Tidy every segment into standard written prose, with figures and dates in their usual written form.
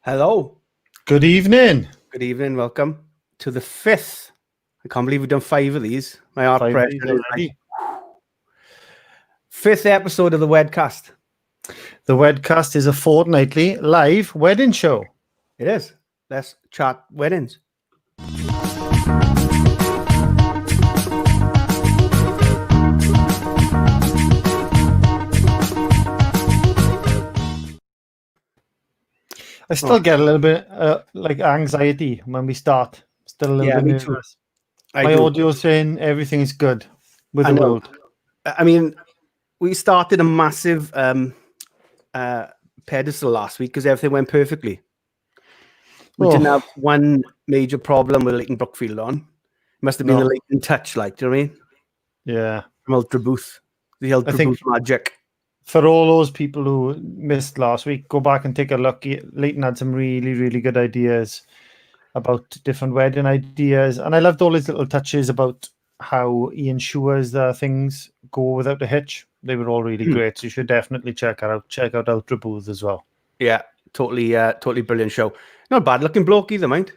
Hello. Good evening. Good evening. Welcome to the 5th. I can't believe we've done 5 of these. My heart pressure is already. 5th episode of the Wedcast. The Wedcast is a fortnightly live wedding show. It is. Let's chat weddings. I still get a little bit like anxiety when we start. Still a little bit nervous. My audio's saying everything is good with the world. I mean, we started a massive pedestal last week because everything went perfectly. We didn't have one major problem with Leighton Brookfield on. It must have been the Leighton touch, like, do you know what I mean? Yeah. From Ultra Booth. The Ultra Booth magic. For all those people who missed last week, go back and take a look. Leighton had some really, really good ideas about different wedding ideas. And I loved all his little touches about how he ensures that things go without a hitch. They were all really great. So you should definitely check it out. Check out Ultra Booth as well. Yeah, totally brilliant show. Not a bad looking bloke either, mind.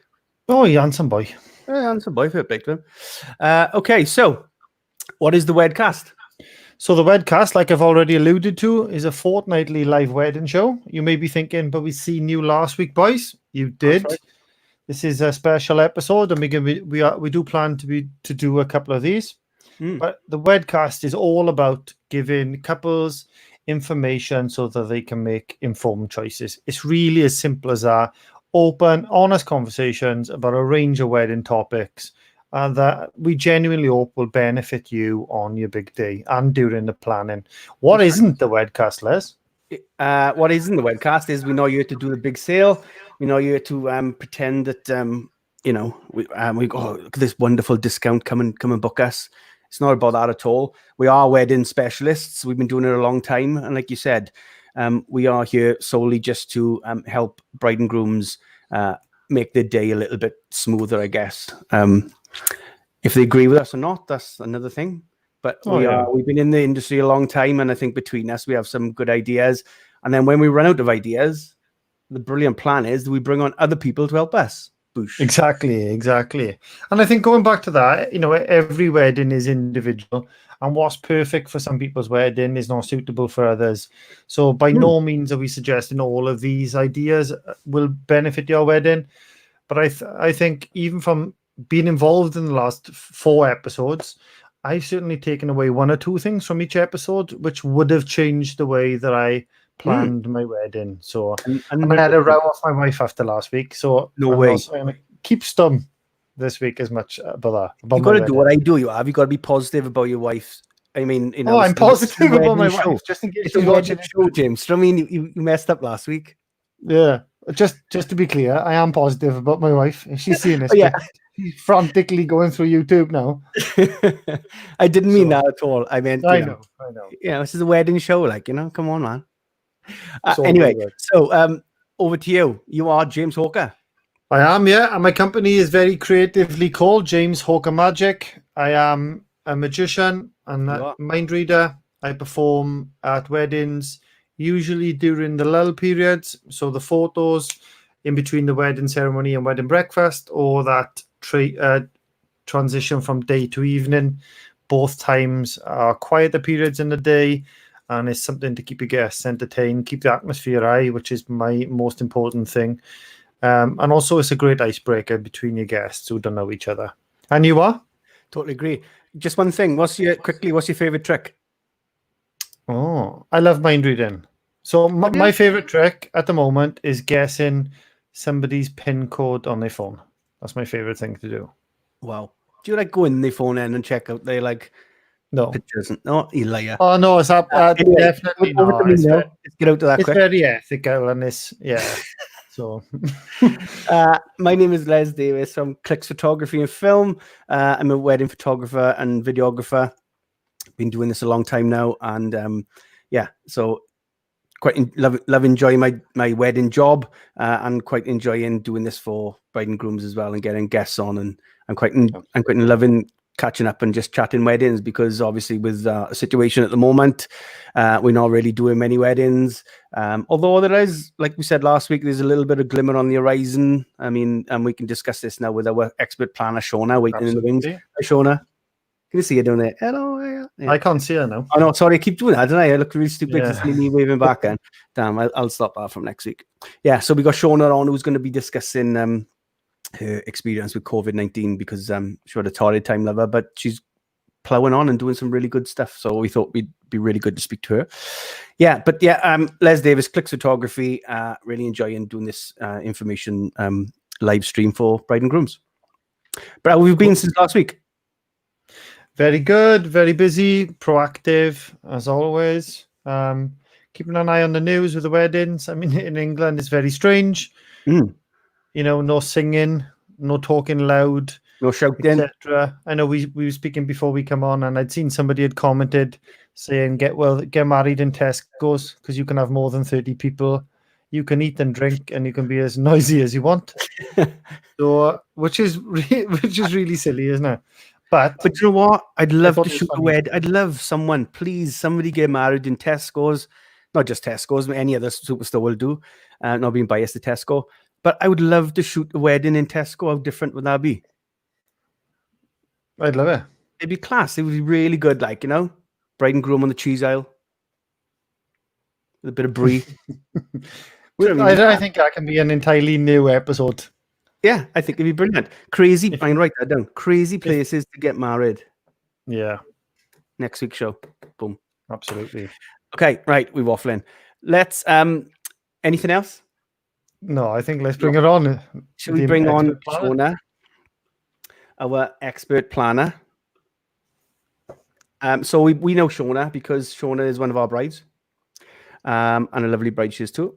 Oh, yeah, handsome boy. Yeah, handsome boy, fair play to him. Okay, so what is the Wedcast? So the Wedcast, like I've already alluded to, is a fortnightly live wedding show. You may be thinking, but we seen you last week, boys. You did. Right. This is a special episode, and we do plan to do a couple of these. But the Wedcast is all about giving couples information so that they can make informed choices. It's really as simple as that. Open, honest conversations about a range of wedding topics. And that we genuinely hope will benefit you on your big day and during the planning. What isn't the Wedcast, Les? What isn't the Wedcast is we know you're to do the big sale. We know you're to pretend that we got this wonderful discount. Come and book us. It's not about that at all. We are wedding specialists. We've been doing it a long time, and like you said, we are here solely just to help bride and grooms make their day a little bit smoother, I guess. If they agree with us or not, that's another thing. But we've been in the industry a long time, and I think between us, we have some good ideas. And then when we run out of ideas, the brilliant plan is that we bring on other people to help us. Boosh. Exactly. And I think going back to that, every wedding is individual, and what's perfect for some people's wedding is not suitable for others. So by no means are we suggesting all of these ideas will benefit your wedding. But I think even from being involved in the last 4 episodes, I've certainly taken away 1 or 2 things from each episode, which would have changed the way that I planned my wedding. So and I had a row off my wife after last week. So no way. I'm going to keep stum this week as much about that. You've got to do what I do. You got to be positive about your wife. I mean, I'm positive about my wife. Just in case you're watching the show, James. I mean, you messed up last week. Yeah. Just to be clear, I am positive about my wife. She's seeing this. She's frantically going through YouTube now. I didn't mean that at all. I meant, I know. This is a wedding show, come on, man. Anyway, so over to you. You are James Hawker. I am, yeah. And my company is very creatively called James Hawker Magic. I am a magician and a mind reader. I perform at weddings, usually during the lull periods. So the photos in between the wedding ceremony and wedding breakfast, or that transition from day to evening. Both times are quieter periods in the day, and it's something to keep your guests entertained, keep the atmosphere high, which is my most important thing. And also it's a great icebreaker between your guests who don't know each other. And you are? Totally agree. Just one thing. What's your favorite trick? Oh, I love mind reading. So my favorite trick at the moment is guessing somebody's PIN code on their phone. That's my favorite thing to do. Wow. Do you go in their phone and check out their pictures? No, you liar. Oh no, it's definitely not. Let's get out to that. It's quick. Very ethical and it's So my name is Les Davis from Clicks Photography and Film. I'm a wedding photographer and videographer. Been doing this a long time now, and so love enjoying my wedding job, and quite enjoying doing this for bride and grooms as well, and getting guests on, and I'm quite loving catching up and just chatting weddings, because obviously with a situation at the moment, we're not really doing many weddings. Although there is, like we said last week, there's a little bit of glimmer on the horizon. I mean, and we can discuss this now with our expert planner, Shauna, waiting in the wings. Hi, Shauna. Can you see her down there? Hello. Yeah. I can't see her now. Oh, no, sorry. I keep doing that, don't I? I look really stupid to see me waving back. And damn, I'll stop that from next week. Yeah, so we got Shauna on, who's going to be discussing her experience with COVID-19, because she had a torrid time, lover, but she's plowing on and doing some really good stuff. So we thought we'd be really good to speak to her. Yeah, but Les Davis, Clicks Photography, really enjoying doing this information live stream for bride and grooms. But how have you been since last week? Very good, very busy, proactive as always. Keeping an eye on the news with the weddings. I mean, in England, it's very strange. You know, no singing, no talking loud, no shouting, etc. I know we were speaking before we come on, and I'd seen somebody had commented saying, "Get married in Tesco's because you can have more than 30 people. You can eat and drink, and you can be as noisy as you want." So, which is really silly, isn't it? But you know what? I'd love to shoot a wedding. I'd love somebody get married in Tesco's, not just Tesco's, but any other superstore will do. Not being biased to Tesco, but I would love to shoot a wedding in Tesco. How different would that be? I'd love it. It'd be class. It would be really good, like, you know, bride and groom on the cheese aisle with a bit of brie. I think that can be an entirely new episode. Yeah, I think it'd be brilliant. Crazy. I can write that down. Crazy places to get married. Yeah. Next week's show. Boom. Absolutely. Okay, right. We're waffling. Let's. Anything else? No, I think let's bring it on. Should we bring on Shauna, our expert planner? So we know Shauna because Shauna is one of our brides, and a lovely bride she is too.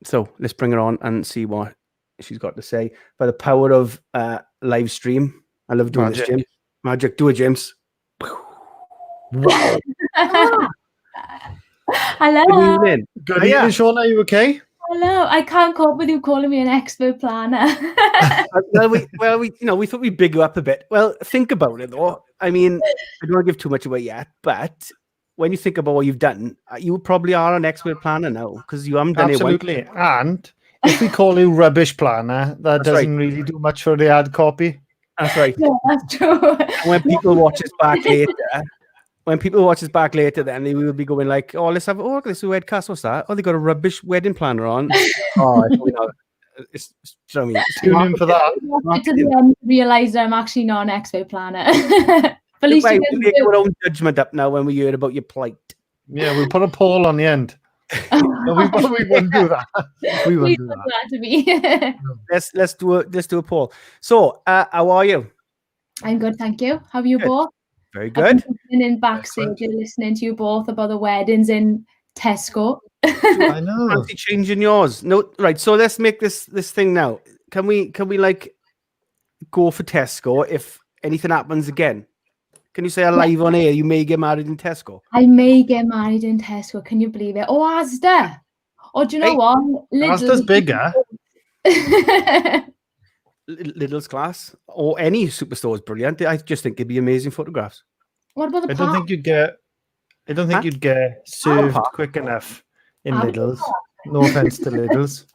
So let's bring her on and see what she's got to say. By the power of live stream, I love doing this, James. Magic, do it, James. Wow. Hello. Good evening. Good evening, Shauna. Are you okay? Hello. I can't cope with you calling me an expert planner. we thought we'd big you up a bit. Well, think about it though. I mean, I don't want to give too much away yet, but when you think about what you've done, you probably are an expert planner now because you haven't done it. Absolutely. And if we call you rubbish planner, that doesn't really do much for the ad copy. That's right. Yeah, that's true. When people watch us back later, then they will be going like, "Oh, let's have this Wedcast. What's that? Oh, they got a rubbish wedding planner on." Tune in for that. To the end, realize I'm actually not an expert planner. At least we make our own judgment up now when we hear about your plight. Yeah, we'll put a poll on the end. No, we won't do that. We won't do that. To me. Let's do a poll. So, how are you? I'm good, thank you. How are you both? Very good. I've been in backstage listening to you both about the weddings in Tesco. I know. Fancy changing yours? No, right. So let's make this thing now. Can we like go for Tesco if anything happens again? Can you say live on air you may get married in Tesco? I may get married in Tesco. Can you believe it? Oh, Asda. Or do you know what? Asda's bigger. Lidl's class or any superstore is brilliant. I just think it'd be amazing photographs. What about the I don't think you'd get served quick enough in Lidl's. No offense to Lidl's.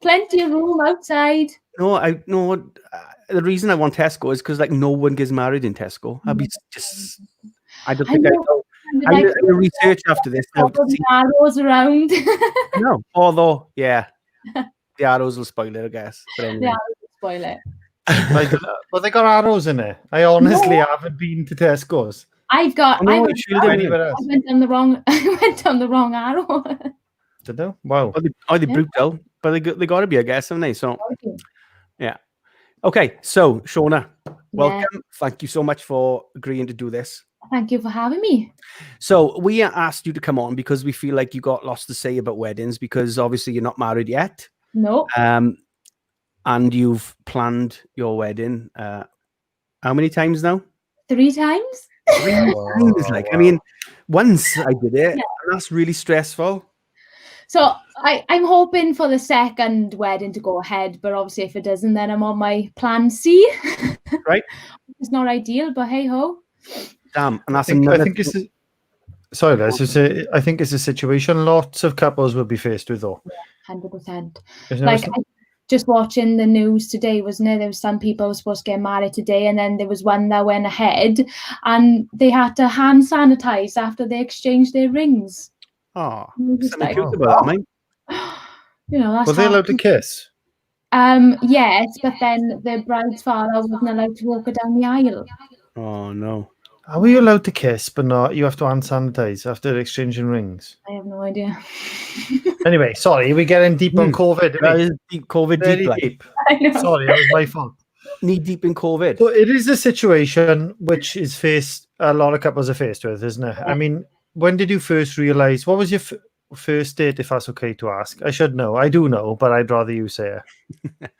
Plenty of room outside. No, the reason I want Tesco is because like no one gets married in Tesco. I'd be just. I don't think I know. I'm going to research after this. The arrows around. No, although the arrows will spoil it, I guess. But anyway. The arrows will spoil it. But they got arrows in it. I honestly haven't been to Tesco's. I went on the wrong arrow. Did they? Wow. They brutal, but they got to be, I guess, haven't they? So, yeah. Okay, so Shauna, welcome. Thank you so much for agreeing to do this. Thank you for having me. So we asked you to come on because we feel like you got lots to say about weddings because obviously you're not married yet. No. And you've planned your wedding. How many times now? 3 times. 3 times. I mean, once I did it, and that's really stressful. So I'm hoping for the second wedding to go ahead, but obviously if it doesn't, then I'm on my plan C. Right. It's not ideal, but hey ho. Damn, and that's I think it's sorry, Les. I think it's a situation lots of couples will be faced with, though. 100%. Isn't Like, it? just watching the news today, wasn't it? There was some people who were supposed to get married today, and then there was one that went ahead, and they had to hand sanitize after they exchanged their rings. Oh, Just like, cute about that, mate. you know, that's Were they allowed to kiss? Yes, but then the bride's father wasn't allowed to walk her down the aisle. Oh no. Are we allowed to kiss, but not? You have to hand sanitize after exchanging rings. I have no idea. Anyway, sorry, we're getting deep on COVID. That is deep COVID Very deep, like. deep. I know. Sorry, that was my fault. Knee deep in COVID. So it is a situation which is faced, a lot of couples are faced with, isn't it? I mean, when did you first realize? What was your first date, if that's okay to ask? I should know. I do know, but I'd rather you say it.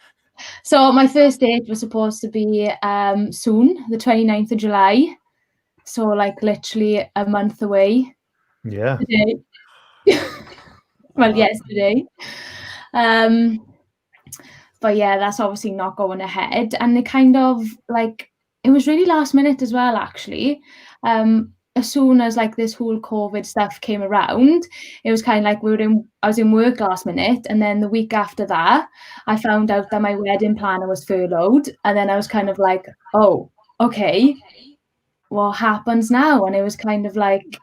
So my first date was supposed to be soon, the 29th of July. So like literally a month away. Yeah. Today. Well, yesterday. But yeah, that's obviously not going ahead. And it kind of like, it was really last minute as well, actually. As soon as like this whole COVID stuff came around, it was kind of like I was in work last minute, and then the week after that, I found out that my wedding planner was furloughed, and then I was kind of like, oh, okay, what happens now? And it was kind of like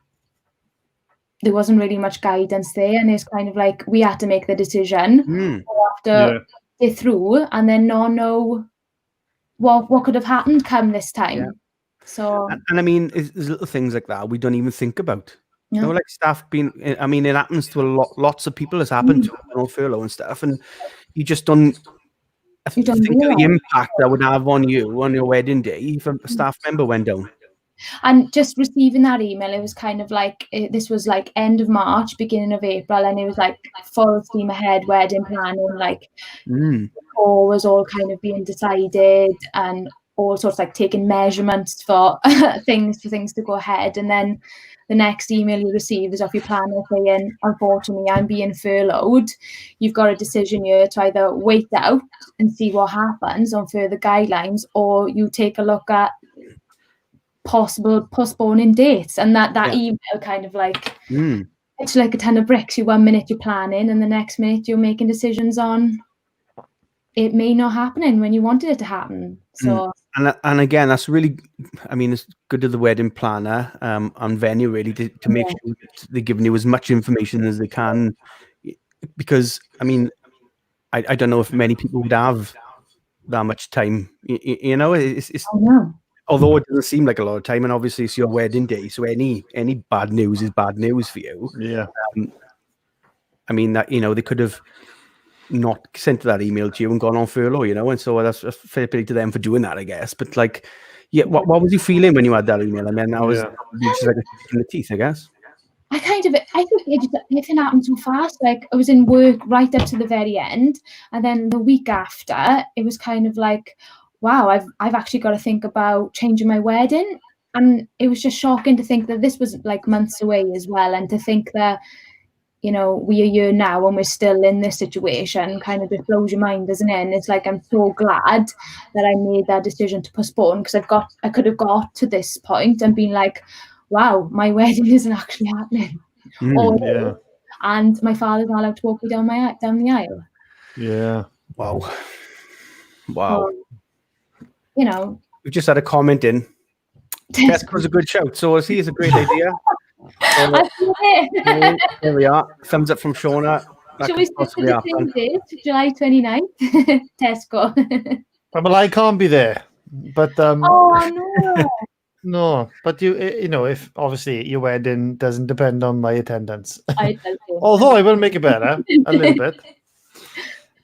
there wasn't really much guidance there, and it's kind of like we had to make the decision after it through, and then not know what could have happened come this time. Yeah. So, and I mean, there's little things like that we don't even think about. No. You know, like staff being. I mean, it happens to lots of people. It's happened to them on furlough and stuff, and you just don't. I think of the impact that would have on you on your wedding day if a staff member went down. And just receiving that email, it was kind of like this was like end of March, beginning of April, and it was like full steam ahead wedding planning, like all was all kind of being decided and all sorts like taking measurements for things to go ahead. And then the next email you receive is off your planner saying, unfortunately, I'm being furloughed. You've got a decision here to either wait out and see what happens on further guidelines, or you take a look at possible postponing dates. And that email kind of like it's like a ton of bricks. You 1 minute you're planning, and the next minute you're making decisions on it may not happening when you wanted it to happen. So and again, that's really, I mean, it's good to the wedding planner and venue really to make sure that they're giving you as much information as they can, because I mean, I don't know if many people would have that much time. You know, it's although it doesn't seem like a lot of time, and obviously it's your wedding day, so any bad news is bad news for you. Yeah. I mean, that, you know, they could have not sent that email to you and gone on furlough, you know, and so that's fair play to them for doing that, I guess. But like, yeah, what was you feeling when you had that email? I mean, I was just like a kick in the teeth, I guess. I think everything happened so fast. Like I was in work right up to the very end, and then the week after, it was kind of like, wow, I've actually got to think about changing my wedding. And it was just shocking to think that this was like months away as well, and to think that, you know, we're a year now and we're still in this situation kind of just blows your mind, doesn't it? And it's like, I'm so glad that I made that decision to postpone, because I could have got to this point and been like, wow, my wedding isn't actually happening. And my father's not allowed to walk me down the aisle. Yeah. Wow. So, you know. We've just had a comment in. Tesco's a good shout. So I see it's a great idea. There we are. Thumbs up from Shauna. Shall we stick to the same date, July 29th? Tesco. Well, I can't be there. But oh no. No, but you know, if obviously your wedding doesn't depend on my attendance. Although I will make it better a little bit.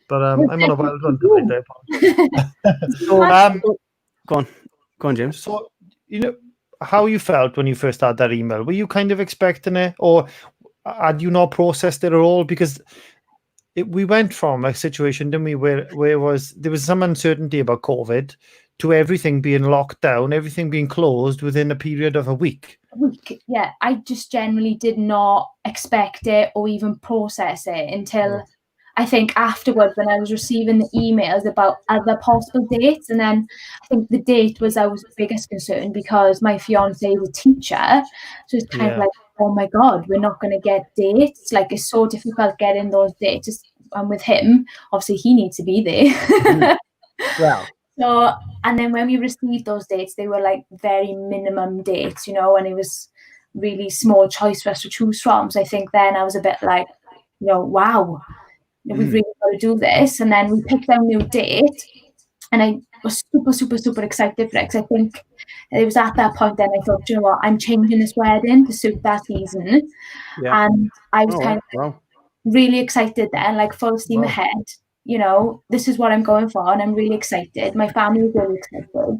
But I'm on a wild run tonight. Go on, James. So, you know, how you felt when you first had that email? Were you kind of expecting it, or had you not processed it at all? Because we went from a situation, didn't we, where there was some uncertainty about COVID to everything being locked down, everything being closed within a period of a week. Yeah, I just generally did not expect it or even process it until I think afterwards, when I was receiving the emails about other possible dates, and then I think the date was our biggest concern because my fiance is a teacher, so it's kind of like, oh my God, we're not going to get dates. Like, it's so difficult getting those dates. And with him, obviously, he needs to be there. Wow. So, and then when we received those dates, they were like very minimum dates, you know, and it was really small choice for us to choose from. So I think then I was a bit like, you know, wow. We've really got to do this. And then we picked our new date, and I was super, super, super excited for it, because I think it was at that point then I thought, you know what, I'm changing this wedding to suit that season. And I was kind of really excited then, like full steam ahead. You know, this is what I'm going for, and I'm really excited. My family was really excited, and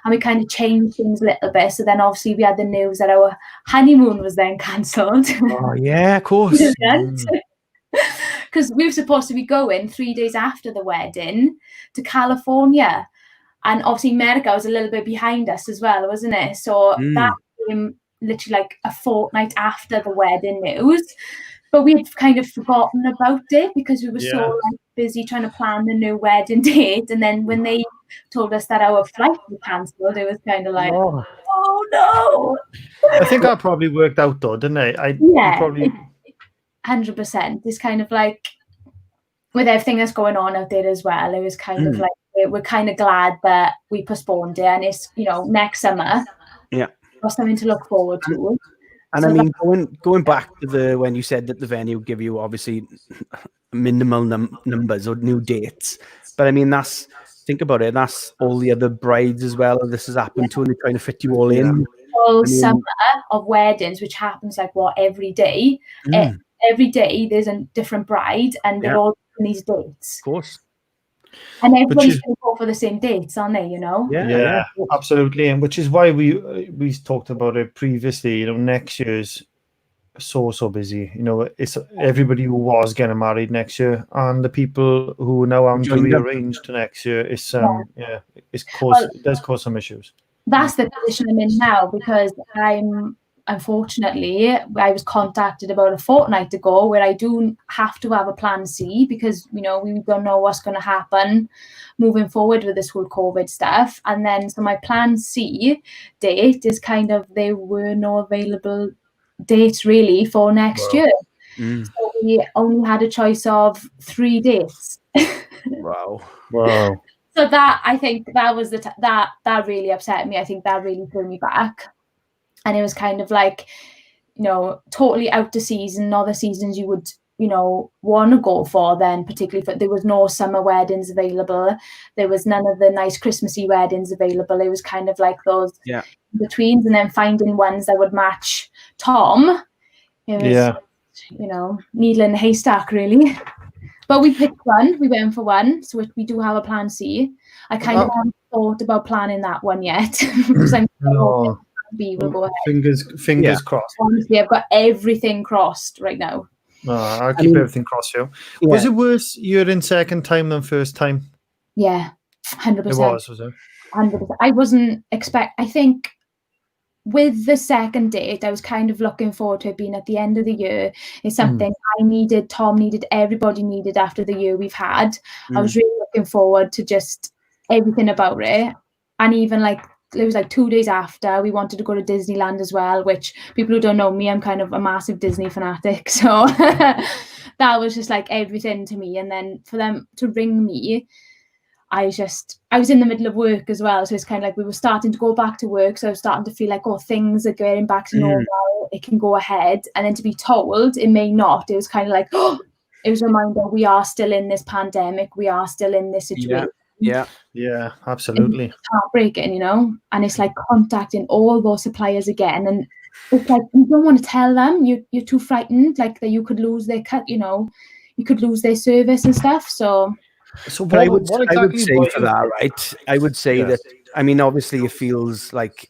we kind of changed things a little bit. So then obviously we had the news that our honeymoon was then cancelled. Oh yeah, of course. Because we were supposed to be going 3 days after the wedding to California, and obviously America was a little bit behind us as well, wasn't it? So that came literally like a fortnight after the wedding news, but we had kind of forgotten about it because we were so like, busy trying to plan the new wedding date. And then when they told us that our flight was cancelled, it was kind of like, oh no. I think that probably worked out though, didn't it? Probably 100%. It's kind of like, with everything that's going on out there as well, it was kind of like, we're kind of glad that we postponed it, and it's, you know, next summer. Yeah. Got something to look forward to. And so I mean, going back to when you said that the venue would give you obviously minimal numbers or new dates, but I mean, think about it, that's all the other brides as well this has happened to, and they're trying to fit you all in. Full summer of weddings, which happens like every day. Every day there's a different bride, and they're all in these dates. Of course. And everybody's going to go for the same dates, aren't they, you know? Yeah, absolutely. And which is why we talked about it previously, you know, next year's so busy. You know, it's everybody who was getting married next year, and the people who now have to rearrange to next year. It does cause some issues. That's the position I'm in now, because unfortunately, I was contacted about a fortnight ago where I do have to have a plan C, because, you know, we don't know what's going to happen moving forward with this whole COVID stuff. And then, so my plan C date is kind of, there were no available dates really for next year. So we only had a choice of 3 dates. Wow. So that, I think that was that really upset me. I think that really threw me back. And it was kind of like, you know, totally out of season, not the seasons you would, you know, want to go for then, particularly for, there was no summer weddings available. There was none of the nice Christmassy weddings available. It was kind of like those betweens, and then finding ones that would match Tom. It was, you know, needle in a haystack, really. But we picked one. We went for one. So we do have a plan C. I kind of haven't thought about planning that one yet. Because I'm B will go ahead. Fingers crossed. Honestly, I've got everything crossed right now. I'll keep everything crossed for you. Was it worse you're in second time than first time? Yeah, 100%. It was it? 100%. I wasn't I think with the second date, I was kind of looking forward to it being at the end of the year. It's something I needed, Tom needed, everybody needed after the year we've had. I was really looking forward to just everything about it. And even like, it was like 2 days after, we wanted to go to Disneyland as well, which people who don't know me, I'm kind of a massive Disney fanatic. So that was just like everything to me. And then for them to ring me, I was in the middle of work as well. So it's kind of like we were starting to go back to work. So I was starting to feel like, oh, things are getting back to normal. It can go ahead. And then to be told it may not, it was kind of like, oh, it was a reminder, we are still in this pandemic. We are still in this situation. Yeah, absolutely. It's heartbreaking, you know, and it's like contacting all those suppliers again, and it's like you don't want to tell them, you're too frightened, like that you could lose their cut, you know, you could lose their service and stuff. So what I would say for that, right? I would say that, I mean, obviously it feels like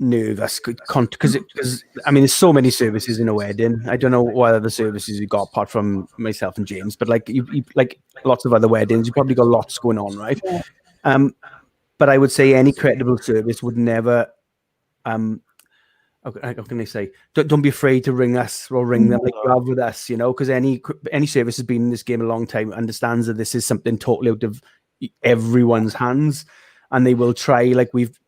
nervous because I mean, there's so many services in a wedding. I don't know what other services you got apart from myself and James, but like you like lots of other weddings, you probably got lots going on, right? But I would say any credible service would never how can they say? Don't be afraid to ring us or ring them like you have with us, because any service has been in this game a long time, understands that this is something totally out of everyone's hands, and they will try like we've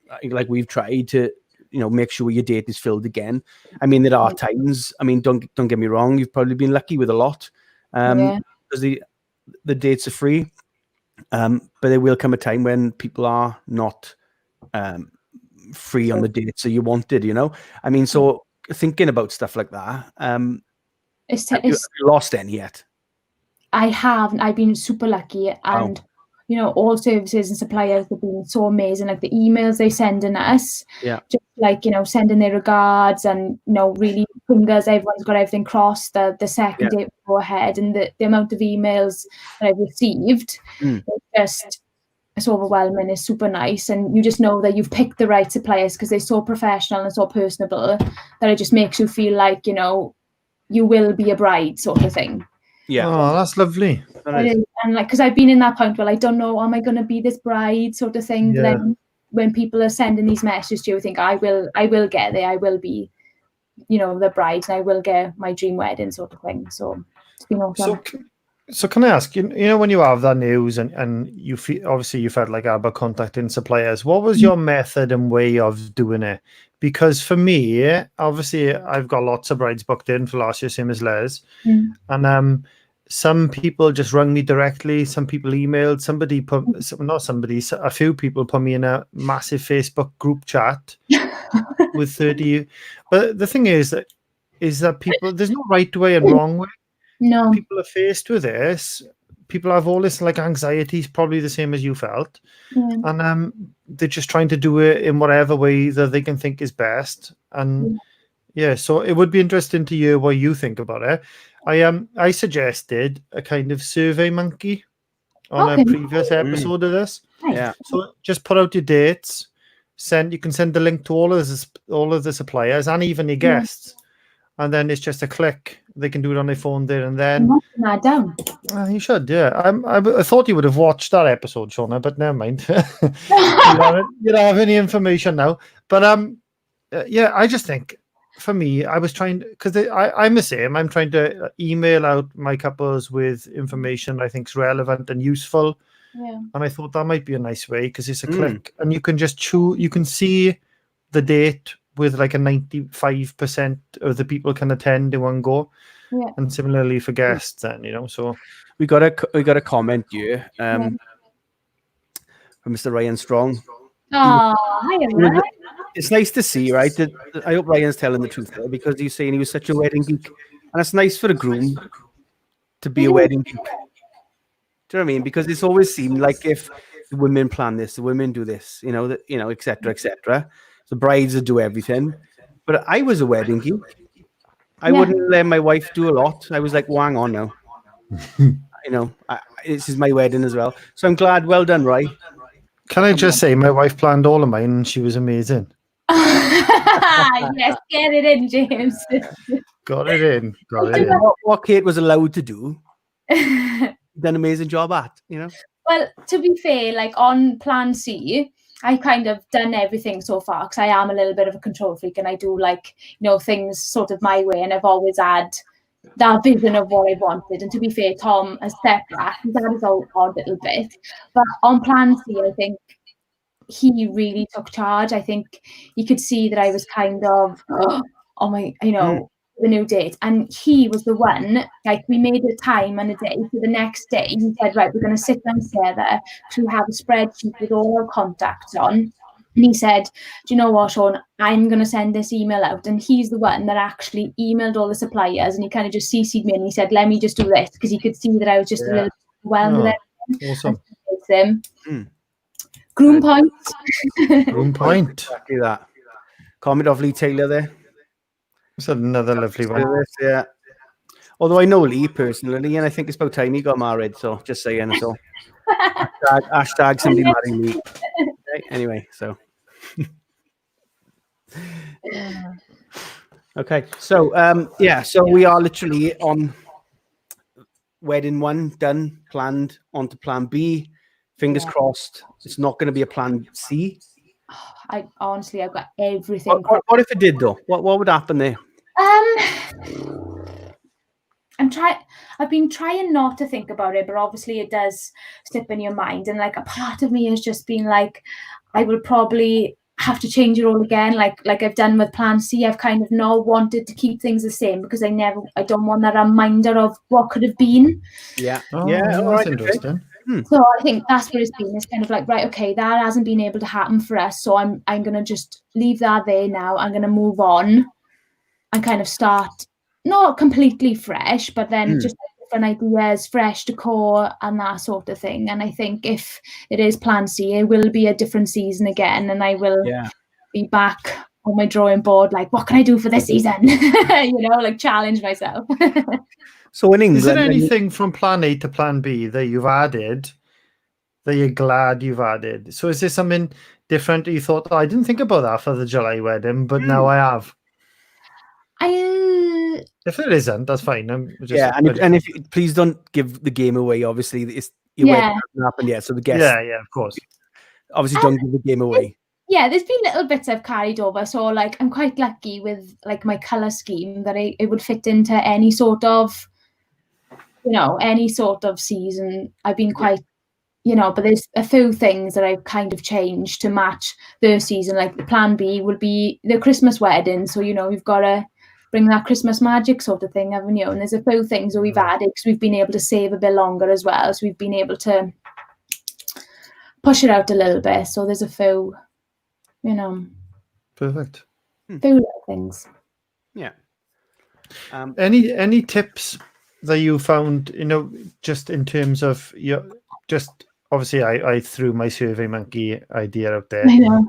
tried to make sure your date is filled again. I mean, there are times, I mean, don't get me wrong, you've probably been lucky with a lot, because the dates are free, but there will come a time when people are not free on the dates that you wanted. I mean, so thinking about stuff like that, have you lost any yet? I haven't. I've been super lucky, and all services and suppliers have been so amazing. Like the emails they send in us, just like sending their regards, and really fingers everyone's got everything crossed. The second date will go ahead, and the amount of emails that I've received, it's overwhelming. It's super nice, and you just know that you've picked the right suppliers because they're so professional and so personable that it just makes you feel like you will be a bride, sort of thing. Yeah. Oh, that's lovely. And like, because I've been in that point where I don't know, am I going to be this bride, sort of thing. But then when people are sending these messages to you, think I will get there. I will be, the bride, and I will get my dream wedding, sort of thing. So it's been awesome. So can I ask, when you have that news and you feel, obviously you felt like about contacting suppliers, what was your method and way of doing it? Because for me, obviously I've got lots of brides booked in for last year, same as Les. And some people just rang me directly. Some people emailed. A few people put me in a massive Facebook group chat with 30. But the thing is that people, there's no right way and wrong way. No. People are faced with this. People have all this like anxieties, probably the same as you felt. And they're just trying to do it in whatever way that they can think is best. And so it would be interesting to hear what you think about it. I suggested a kind of Survey Monkey on a previous episode of this. Yeah. So just put out your dates. You can send the link to all of the suppliers and even your guests, and then it's just a click. They can do it on their phone there and then. I'm writing that down. You should, yeah. I thought you would have watched that episode, Shauna, but never mind. you don't have any information now. But I just think, for me, I was trying, because I'm the same. I'm trying to email out my couples with information I think is relevant and useful. Yeah. And I thought that might be a nice way, because it's a click, and you can just choose. You can see the date with like a 95% of the people can attend in one go. Yeah. And similarly for guests, then so we got a comment here from Mr. Ryan Strong. Oh, hi, Ryan. It's nice to see, right? I hope Ryan's telling the truth there, because he's saying he was such a wedding geek, and it's nice for a groom to be a wedding geek. Do you know what I mean? Because it's always seemed like if the women plan this, the women do this, et cetera, et cetera. The brides would do everything. But I was a wedding geek. I wouldn't let my wife do a lot. I was like, well, hang on now. This is my wedding as well. So I'm glad. Well done, Roy. Can I just say, my wife planned all of mine, and she was amazing. Yes, get it in, James. Got it in. What Kate was allowed to do, done an amazing job at, Well, to be fair, like on Plan C, I kind of done everything so far, because I am a little bit of a control freak, and I do like, things sort of my way, and I've always had that vision of what I wanted. And to be fair, Tom has stepped back. That is all odd little bit. But on Plan C, I think he really took charge. I think you could see that I was kind of, the new date. And he was the one, like, we made a time and a day. So the next day, he said, right, we're going to sit down together to have a spreadsheet with all our contacts on. And he said, do you know what, Sean, I'm going to send this email out. And he's the one that actually emailed all the suppliers, and he kind of just CC'd me, and he said, let me just do this, because he could see that I was just a little overwhelmed with everything. Awesome. Groom point. Groom point. Exactly that. Comment off Lee Taylor there. That's another lovely one. Yeah. Although I know Lee personally, and I think it's about time he got married, so just saying so. hashtag somebody marry me. Okay, anyway, so. Okay, so so we are literally on wedding 1 done, planned, on to Plan B. Fingers crossed it's not going to be a Plan C. I honestly, I've got everything. What if it did though? What would happen there? I've been trying not to think about it, but obviously it does slip in your mind. And like a part of me has just been like, I will probably have to change it all again. Like I've done with Plan C, I've kind of not wanted to keep things the same because I don't want that reminder of what could have been. Yeah. That's interesting. So I think that's what it's been. It's kind of like, right, okay, that hasn't been able to happen for us. So I'm gonna just leave that there now. I'm gonna move on and kind of start not completely fresh, but then just different ideas, fresh decor and that sort of thing. And I think if it is Plan C, it will be a different season again, and I will be back on my drawing board, like, what can I do for this season? Like challenge myself. So in England, is there anything from Plan A to Plan B that you've added that you're glad you've added? So is there something different that you thought, I didn't think about that for the July wedding, but now I have? If there isn't, that's fine. And if please don't give the game away. Obviously, it's your wedding hasn't happened yet, so the guests. Yeah, of course. Obviously, don't give the game away. Yeah, there's been little bits I've carried over. So like, I'm quite lucky with like my color scheme that it would fit into any sort of, any sort of season. I've been quite, but there's a few things that I've kind of changed to match the season. Like the Plan B would be the Christmas wedding. So, we've got to bring that Christmas magic sort of thing, haven't you? And there's a few things that we've added because we've been able to save a bit longer as well. So we've been able to push it out a little bit. So there's a few, perfect. Few little things. Yeah. Any tips that you found, just in terms of obviously I threw my Survey Monkey idea out there. I know.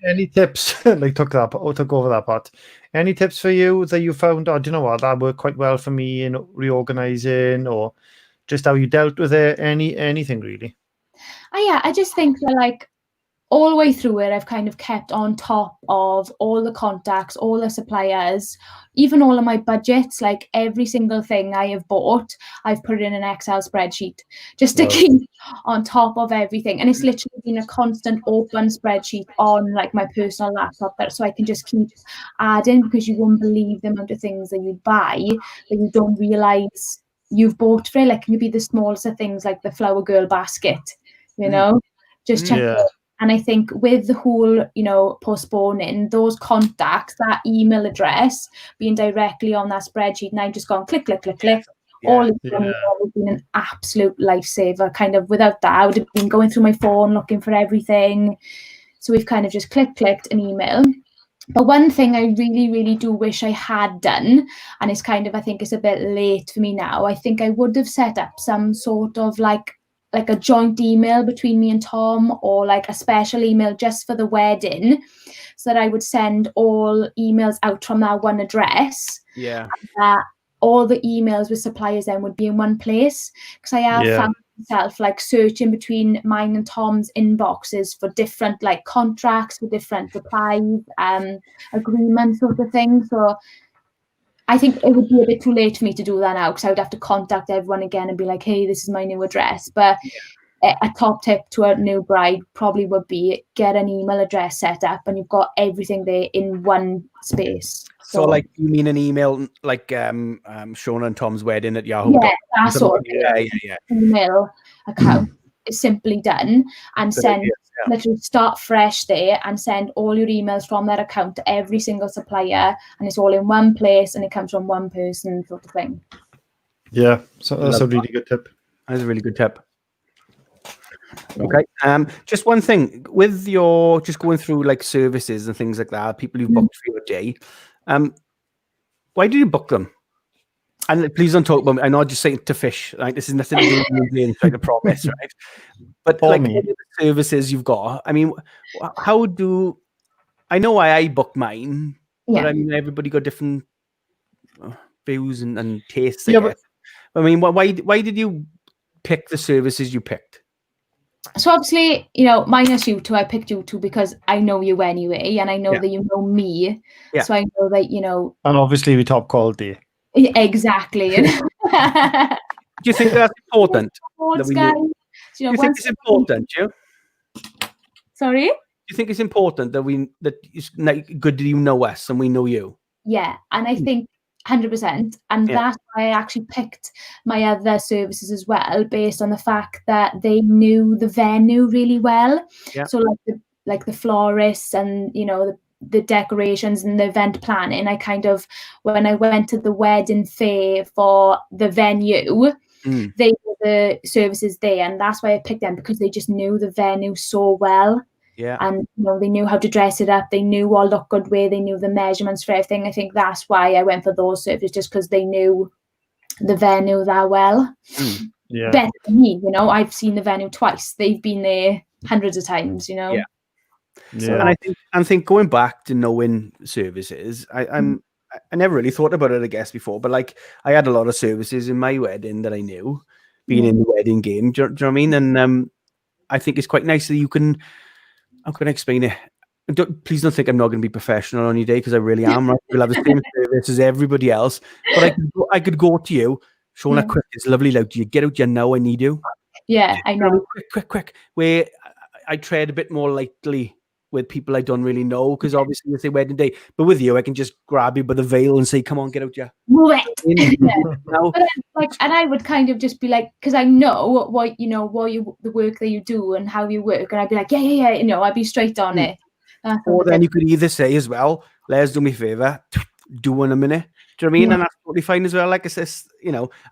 Any tips? Like took over that part. Any tips for you that you found? Oh, do you know what, that worked quite well for me in reorganizing, or just how you dealt with it? Anything really? I just think that like all the way through it, I've kind of kept on top of all the contacts, all the suppliers, even all of my budgets. Like every single thing I have bought, I've put it in an Excel spreadsheet just to keep on top of everything. And it's literally been a constant open spreadsheet on like my personal laptop, so I can just keep adding, because you won't believe the amount of things that you buy that you don't realize you've bought for it. Like maybe the smallest of things, like the Flower Girl basket, just check it. And I think with the whole, postponing, those contacts, that email address being directly on that spreadsheet, and I've just gone click, click, click, click. All of them have been an absolute lifesaver. Kind of without that, I would have been going through my phone looking for everything. So we've kind of just clicked an email. But one thing I really, really do wish I had done, and it's kind of, I think it's a bit late for me now, I think I would have set up some sort of like a joint email between me and Tom, or like a special email just for the wedding, so that I would send all emails out from that one address. Yeah. And all the emails with suppliers then would be in one place, because I have found myself like searching between mine and Tom's inboxes for different like contracts, for different replies, agreements sort of thing. So I think it would be a bit too late for me to do that now, because I would have to contact everyone again and be like, hey, this is my new address. But a top tip to a new bride probably would be get an email address set up and you've got everything there in one space. So like, you mean an email like Shauna and Tom's wedding at Yahoo? Yeah, that sort of email account is simply done, and send literally start fresh there and send all your emails from that account to every single supplier, and it's all in one place and it comes from one person sort of thing. Yeah, so that's a really good tip. That's a really good tip. Okay. Just one thing with your just going through like services and things like that, people you've booked for your day. Why do you book them? And please don't talk about me. I know I'm just saying to fish. Like this is nothing to do with me, I promise, right? But like the services you've got, I mean, how do I know why I booked mine? But I mean, everybody got different views and tastes. But I mean, why did you pick the services you picked? So obviously, minus you two, I picked you two because I know you anyway, and I know that you know me. Yeah. So I know that and obviously we top quality. Exactly. Do you think that's important? Do you think it's important, you? Sorry? Do you think it's important that it's good that you know us and we know you? Yeah, and I think 100%, and that's why I actually picked my other services as well, based on the fact that they knew the venue really well. Yeah. So like the florists and the decorations and the event planning, I kind of, when I went to the wedding fair for the venue, they were the services there, and that's why I picked them, because they just knew the venue so well. Yeah. And they knew how to dress it up. They knew what looked good where. They knew the measurements for everything. I think that's why I went for those services, just because they knew the venue that well. Yeah. Better than me, I've seen the venue twice. They've been there hundreds of times, Yeah. So, and I think going back to knowing services, I never really thought about it, I guess, before, but like I had a lot of services in my wedding that I knew, being in the wedding game. Do you know what I mean? And I think it's quite nice that you can. I'm going to explain it. Please don't think I'm not going to be professional on your day, because I really am. Right? We'll have the same service as everybody else. But I could go to you, Shauna, quick. It's lovely. Like, do you get out? You know, I need you. Yeah, I know. Quick. Where I tread a bit more lightly with people I don't really know, because obviously it's their wedding day. But with you, I can just grab you by the veil and say, "Come on, get out, yeah." Move it. But and I would kind of just be like, because I know what the work that you do and how you work, and I'd be like, yeah. I'd be straight on it. Or then you could either say as well, "Let's do me a favor, do one a minute." Do you know what I mean? And that's totally fine as well. Like I said,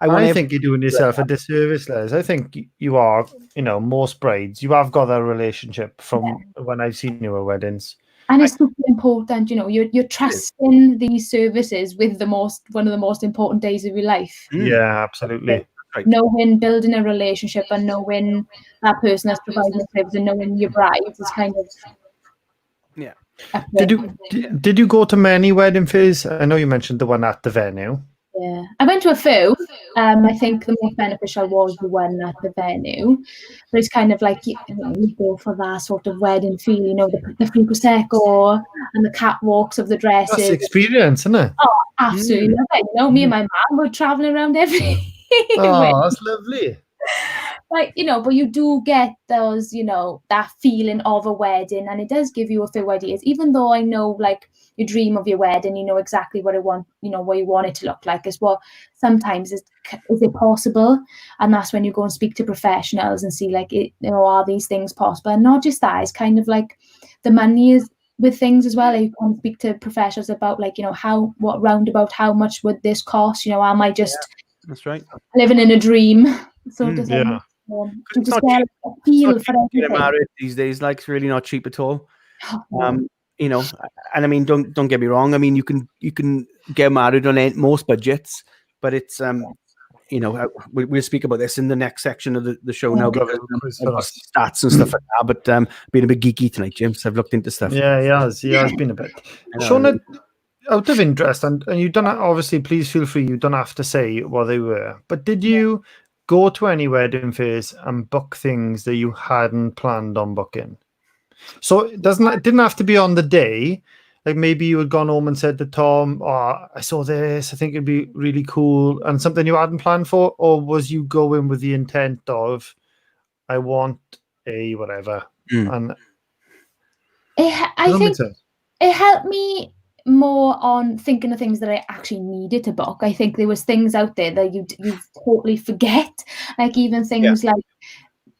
I think you're doing yourself a disservice, Les. I think you are. Most brides, you have got that relationship from when I've seen you at weddings. And it's super important, you're trusting these services with one of the most important days of your life. Yeah, absolutely. Right. Knowing, building a relationship, and knowing that person that's providing the service, and knowing your bride is kind of. Yeah. Did you go to many wedding fairs? I know you mentioned the one at the venue. Yeah, I went to a few. I think the most beneficial was the one at the venue. But it's kind of like you go for that sort of wedding feel, the free prosecco and the catwalks of the dresses. That's experience, isn't it? Oh, absolutely love it. Me and my mum were traveling around every. Oh, that's lovely. Like, but you do get those, that feeling of a wedding, and it does give you a few ideas, even though I know, like, you dream of your wedding, you know exactly what what you want it to look like, is what sometimes is it possible? And that's when you go and speak to professionals and see, like, are these things possible? And not just that, it's kind of like the money is with things as well. You can speak to professionals about, like, how much would this cost? Am I just that's right, living in a dream sort of thing? Yeah. It's not cheap. It's not cheap married these days. Like, it's really not cheap at all. And I mean, don't get me wrong. I mean, you can get married on most budgets, but it's we'll speak about this in the next section of the show now. Stats and stuff like that. But being a bit geeky tonight, James. I've looked into stuff. Yeah, he has been a bit. Shauna, out of interest, and you don't obviously, please feel free. You don't have to say what they were, but did you go to any wedding fairs and book things that you hadn't planned on booking? So it didn't have to be on the day. Like, maybe you had gone home and said to Tom, "Oh, I saw this. I think it'd be really cool," and something you hadn't planned for, or was you going with the intent of, "I want a whatever"? And I think it helped me more on thinking of things that I actually needed to book. I think there was things out there that you totally forget, like even things like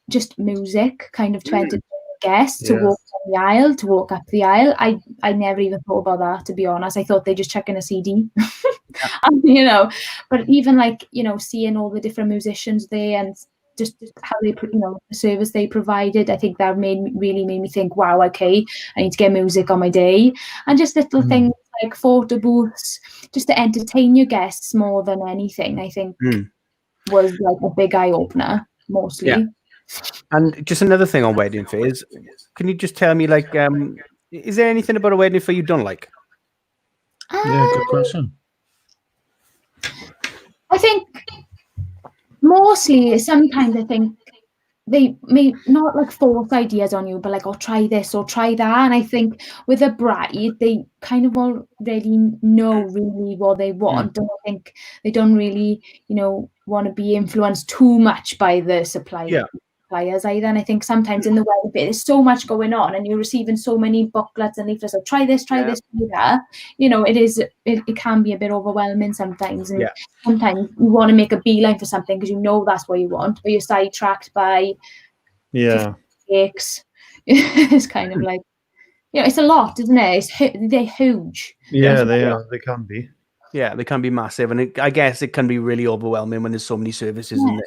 just music, kind of to entertain guests, to walk down the aisle, to walk up the aisle. I never even thought about that, to be honest. I thought they just chuck in a CD, but even like, seeing all the different musicians there and just how they, the service they provided, I think that really made me think, wow, okay, I need to get music on my day. And just little things like photo booths, just to entertain your guests more than anything, I think was like a big eye opener mostly. Yeah. And just another thing on wedding fairs, can you just tell me, like, is there anything about a wedding fair you don't like? Yeah, good question. I think mostly, sometimes I think they may not like force ideas on you, but like, try this or try that. And I think with a bride, they kind of already know really what they want. And I think they don't really, want to be influenced too much by the supply. Yeah. suppliers either. And I think sometimes in the wedding bit, there's so much going on, and you're receiving so many booklets and leaflets like try this, try that. It can be a bit overwhelming sometimes. And sometimes you want to make a beeline for something because you know that's what you want, but you're sidetracked by cakes. It's kind of like, it's a lot, isn't it? They're huge. Yeah, they are. They can be. Yeah, they can be massive, and I guess it can be really overwhelming when there's so many services in there.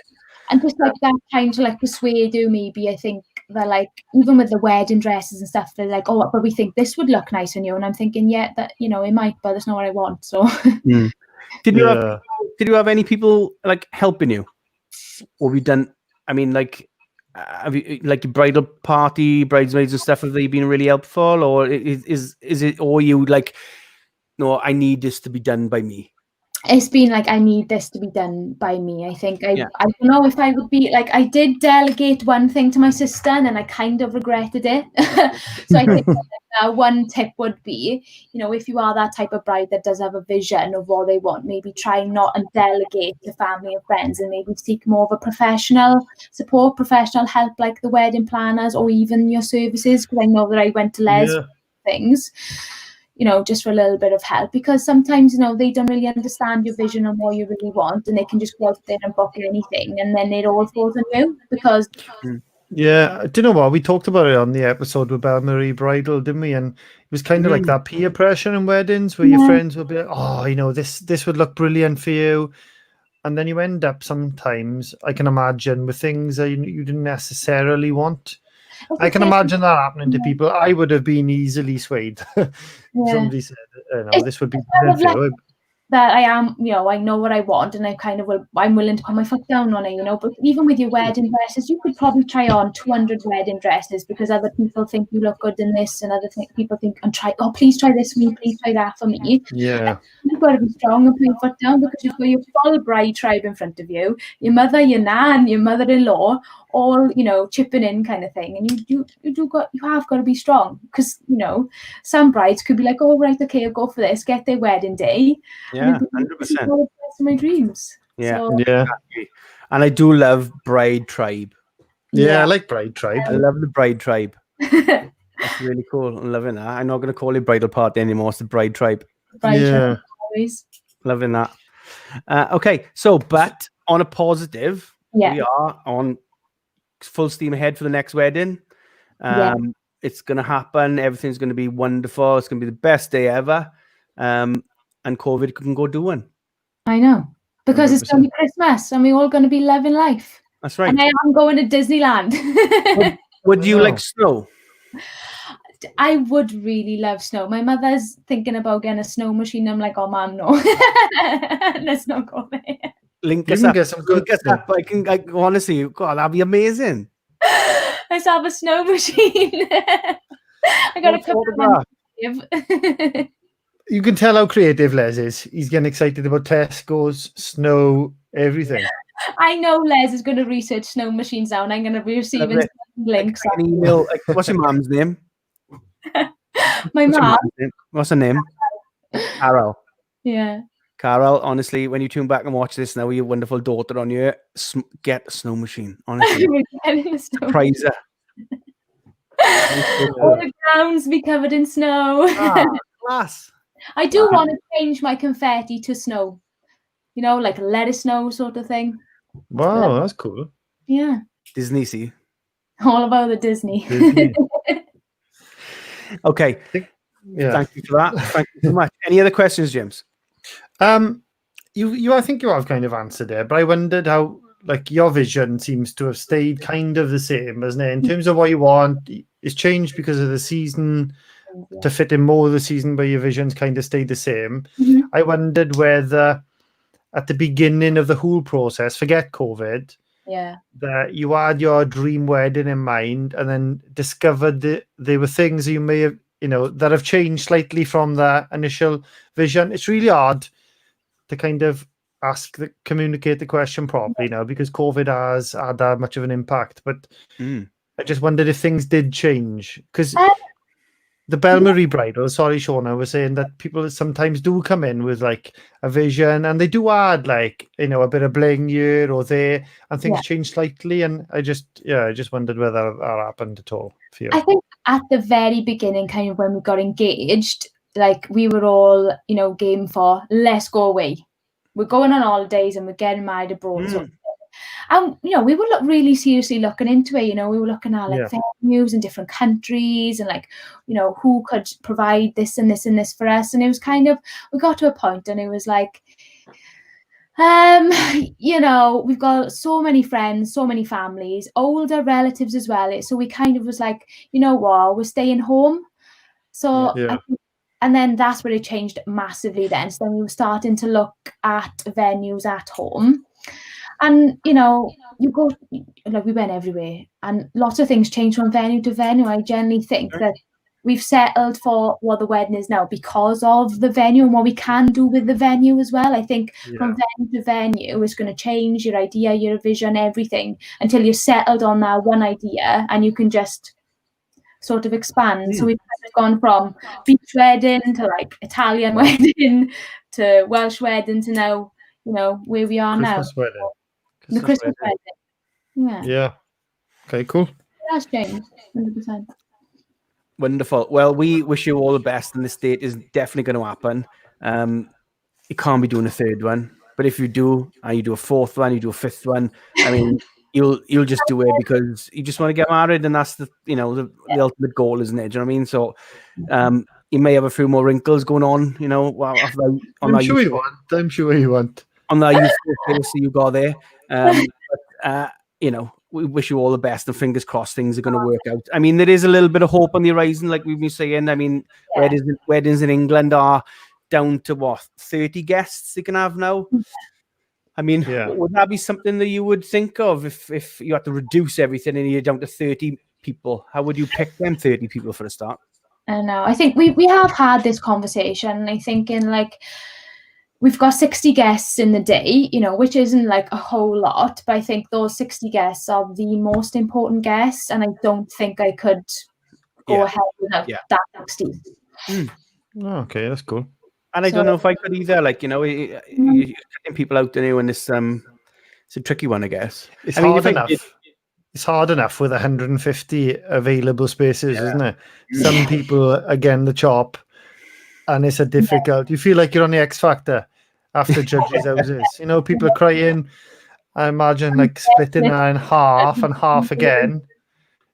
And just like that trying to like persuade you, maybe I think they're like, even with the wedding dresses and stuff, they're like, oh, but we think this would look nice on you, and I'm thinking, that it might, but that's not what I want. So, did you have any people like helping you, or have you done? I mean, like, have you like your bridal party, bridesmaids and stuff? Have they been really helpful, or is it, or you like, no, I need this to be done by me? It's been like, I need this to be done by me. I think I don't know if I would be like, I did delegate one thing to my sister and then I kind of regretted it. So I think one tip would be, if you are that type of bride that does have a vision of what they want, maybe try not and delegate to family and friends, and maybe seek more of a professional support, professional help, like the wedding planners or even your services. Because I know that I went to Les things, just for a little bit of help, because sometimes, they don't really understand your vision and what you really want, and they can just go out there and book anything, and then it all falls on you because... Yeah, do you know what? We talked about it on the episode with Belle Marie Bridal, didn't we? And it was kind of like that peer pressure in weddings where your friends will be like, oh, this would look brilliant for you. And then you end up sometimes, I can imagine, with things that you didn't necessarily want. I can imagine that happening to people. I would have been easily swayed. Somebody said, this would be that I am, I know what I want, and I'm willing to put my foot down on it, but even with your wedding dresses, you could probably try on 200 wedding dresses because other people think you look good in this, and people think, please try this for me, please try that for me. Yeah. You've got to be strong and put your foot down, because you've got your full bride tribe in front of you, your mother, your nan, your mother-in-law, all, chipping in kind of thing. And you have got to be strong, because, some brides could be like, oh, right, okay, I'll go for this, get their wedding day. Yeah, 100%. My dreams. Yeah. So, and I do love Bride Tribe. Yeah, I like Bride Tribe. I love the Bride Tribe. That's really cool. I'm loving that. I'm not going to call it Bridal Party anymore. It's the Bride Tribe. Tribe always. Loving that. Okay, so, but on a positive, we are on full steam ahead for the next wedding. It's going to happen. Everything's going to be wonderful. It's going to be the best day ever. And COVID can go do one. I know. Because 100%. It's going to be Christmas and we're all going to be loving life. That's right. And I am going to Disneyland. Would you like snow? I would really love snow. My mother's thinking about getting a snow machine. I'm like, oh, Mom, no. Let's not go there. Link us up. I want to see you. God, that'd be amazing. Let's have a snow machine. I got a couple of You can tell how creative Les is. He's getting excited about Tesco's, snow, everything. I know Les is going to research snow machines now, and I'm going to be receiving links. Email, what's your mom's name? My mom. What's her name? Carol. Yeah. Carol, honestly, when you tune back and watch this now with your wonderful daughter on you, get a snow machine. Honestly. Surprise her. All the grounds be covered in snow. Class. I do want to change my confetti to snow. Like let it snow sort of thing. Wow, that's cool. Yeah. Disney, see? All about the Disney. Okay. Thank you for that. Thank you so much. Any other questions, James? I think you have kind of answered it, but I wondered how, like, your vision seems to have stayed kind of the same, hasn't it? In terms of what you want, it's changed because of the season to fit in more of the season, but your vision's kind of stayed the same. Mm-hmm. I wondered whether at the beginning of the whole process, forget COVID, that you had your dream wedding in mind and then discovered that there were things you may have, that have changed slightly from the initial vision. It's really hard to kind of communicate the question properly now because COVID has had that much of an impact. But I just wondered if things did change because the Belmarie bridal, sorry, Shauna, was saying that people sometimes do come in with like a vision and they do add like, you know, a bit of bling here or there and things change slightly. And I just wondered whether that happened at all for you. I think at the very beginning, kind of when we got engaged, like we were all, you know, game for let's go away. We're going on holidays and we're getting married abroad. And, you know, we were really seriously looking into it. You know, we were looking at like venues in different countries and like, you know, who could provide this and this and this for us. And it was kind of, we got to a point and it was like, you know, we've got so many friends, so many families, older relatives as well. So we kind of was like, you know what, we're staying home. So, and then that's where it changed massively then. So then we were starting to look at venues at home. And, you know, you go, like we went everywhere and lots of things change from venue to venue. I generally think that we've settled for what the wedding is now because of the venue and what we can do with the venue as well. I think from venue to venue, it's going to change your idea, your vision, everything until you're settled on that one idea and you can just sort of expand. So we've kind of gone from beach wedding to like Italian wedding to Welsh wedding to now, you know, where we are Christmas now. Wedding. The Christmas wedding. Yeah. Okay, cool. That's changed, 100%. Wonderful. Well, we wish you all the best, and this date is definitely going to happen. You can't be doing a third one, but if you do, and you do a fourth one, you do a fifth one, I mean, you'll just do it because you just want to get married, and that's the ultimate goal, isn't it? Do you know what I mean? So, you may have a few more wrinkles going on, you know. I'm sure you want. On that youthful face you got there. You know, we wish you all the best and fingers crossed things are going to work out. I mean, there is a little bit of hope on the horizon, like we've been saying. I mean, weddings in England are down to 30 guests you can have now. I mean, would that be something that you would think of if you had to reduce everything and you're down to 30 people? How would you pick them 30 people for a start? I know. I think we have had this conversation. I think in like, we've got 60 guests in the day, you know, which isn't like a whole lot, but I think those 60 guests are the most important guests, and I don't think I could go ahead without that 60. Okay, that's cool. And I don't know if I could either. Like, you know, you're getting people out there, and it's a tricky one, I guess. It's hard enough. It's hard enough with 150 available spaces, isn't it? Some people, again, the chop, and it's a difficult. You feel like you're on the X Factor after judges' houses. You know, people are crying. I imagine like splitting that in half and half again.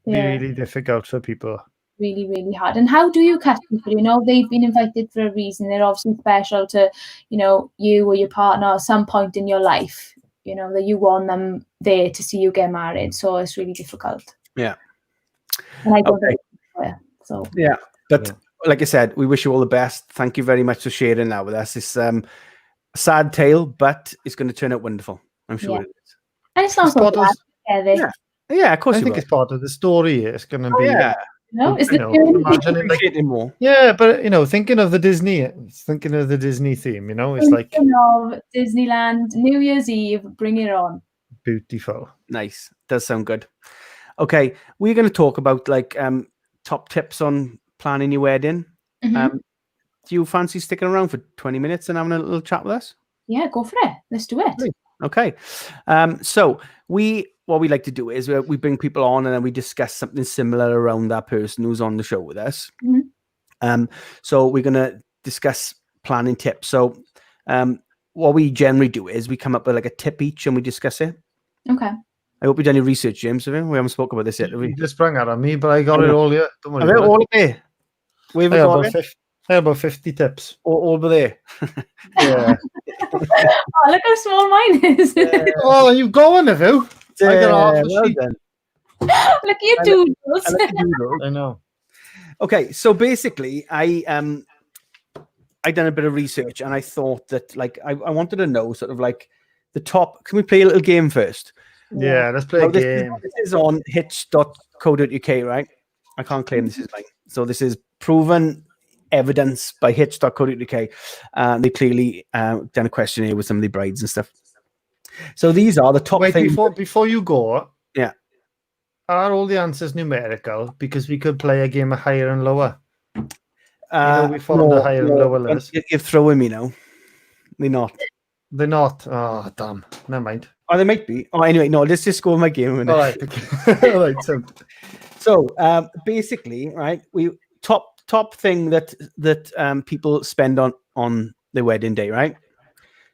Be really difficult for people. Really, really hard. And how do you catch people? You know, they've been invited for a reason. They're obviously special to, you know, you or your partner at some point in your life. You know, that you want them there to see you get married. So it's really difficult. Yeah. And I don't think so. Yeah. But like I said, we wish you all the best. Thank you very much for sharing that with us. It's a sad tale, but it's going to turn out wonderful. I'm sure it is. And it's not so bad. Yeah, of course. I think it's part of the story. It's going to be. No, it's imagine it more. Yeah, but you know, thinking of the Disney theme, you know, it's like of Disneyland, New Year's Eve, bring it on. Beautiful. Nice. Does sound good. Okay, we're going to talk about like top tips on planning your wedding. Do you fancy sticking around for 20 minutes and having a little chat with us? Yeah, go for it. Let's do it. Okay. So what we like to do is we bring people on and then we discuss something similar around that person who's on the show with us. So we're going to discuss planning tips. So what we generally do is we come up with like a tip each and we discuss it. Okay. I hope you've done your research, James. We haven't spoken about this yet, have we? You just sprang out on me, but I got it all yet. Don't worry. All there. We've got I have about 50 tips. All over there. Yeah. Oh, look how small mine is. Oh, you've got one of you. I got half well done. Look at your doodles. I know. Okay, so basically, I done a bit of research and I thought that like I wanted to know sort of like the top. Can we play a little game first? Yeah, let's play a game. This is on hitch.co.uk, right? I can't claim this is mine. So this is proven evidence by hitch.co.uk. They clearly done a questionnaire with some of the brides and stuff. So these are the top things. Before you go, yeah, are all the answers numerical? Because we could play a game of higher and lower. we follow the higher and lower list. You're throwing me now. They're not. They're not. Oh, damn. Never mind. Oh, they might be. Oh, anyway, no. Let's just go with my game a minute. All right. Okay. All right. So, basically, right, we top thing that people spend on their wedding day, right?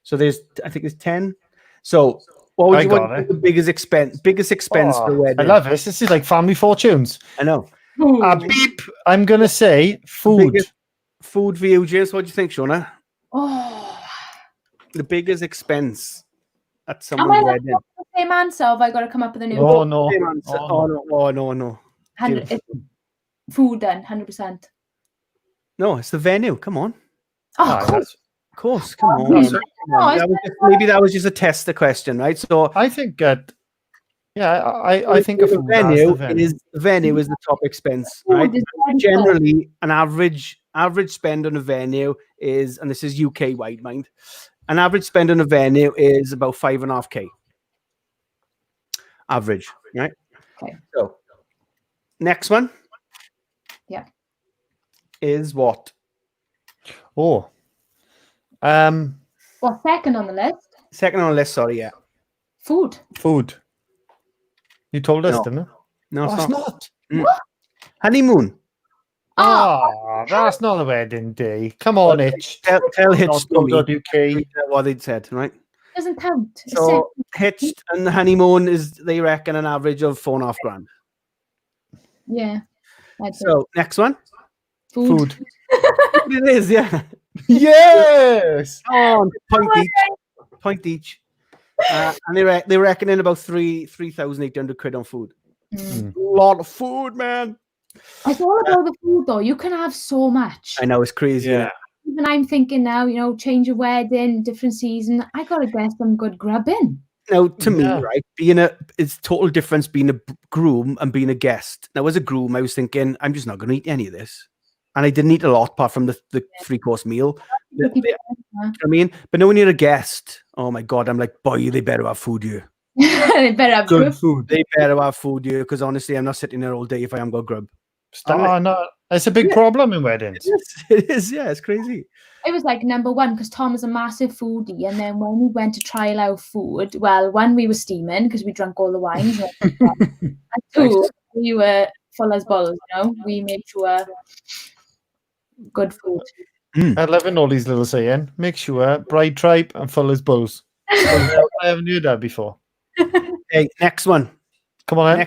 So I think there's 10. So what would you the biggest expense for the wedding? I love this. This is like family fortunes. I know. Beep. I'm gonna say food. Food for you, James. What do you think, Shauna? Oh, the biggest expense at someone's wedding. Am I the same answer? Have I got to come up with a new? Oh no! No. Food then, 100%. No, it's the venue. Come on. Of course. Come on. Maybe that was just a tester question, right? So I think that. Yeah, I think the venue is the top expense, right? Generally, an average spend on a venue is, and this is UK wide, mind, an average spend on a venue is about 5.5K. Average, right? Okay. So, next one. Yeah. Is what? Oh. Well, second on the list. Second on the list, sorry, yeah. Food. You told us, didn't you? No, it's not. What? Honeymoon. Oh, that's not a wedding day. Come on, Hitch. Tell Hitch UK what they said, right? Doesn't count. So Hitched and the honeymoon is, they reckon, an average of 4.5 grand. Yeah. So next one. Food. It is, yeah. Yes. Oh, point each. And they reckon in about 3,800 quid on food. A lot of food, man. It's all about the food, though. You can have so much. I know, it's crazy. Yeah. Even I'm thinking now, change of wedding, different season. I gotta get some good grubbing. Now, to me, right, it's total difference being a groom and being a guest. Now, as a groom, I was thinking, I'm just not going to eat any of this. And I didn't eat a lot apart from the 3-course meal. I mean, but no, when you're a guest, oh my God, I'm like, boy, they better have food here. They better have good food. They better have food here, because honestly, I'm not sitting there all day if I haven't got grub. No, it's a big problem in weddings. It is, yeah, it's crazy. It was like number one, because Tom was a massive foodie, and then when we went to trial our food, well, one, we were steaming because we drank all the wines, and two, we were full as bulls. We made sure good food. I love all these little saying. Make sure bride tripe and full as bulls. I haven't heard that before. Okay, next one. Come on,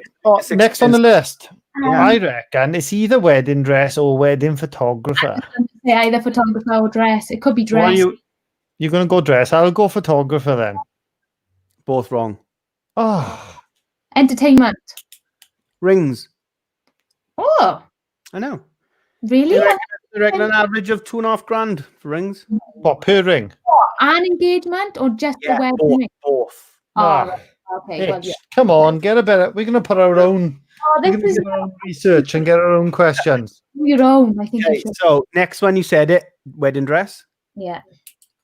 next on the list. Yeah. I reckon it's either wedding dress or wedding photographer. Either photographer or dress. It could be dress. You're going to go dress. I'll go photographer then. Both wrong. Oh. Entertainment. Rings. Oh. I know. Really? I reckon an average of 2.5 grand for rings. What, per ring? An engagement or just the wedding ring? Both. Okay. Well, yeah. Come on, get a better. We're going to put our own. This is our own research and get our own questions. Your own, I think. Okay, so next one, you said it. Wedding dress. Yeah.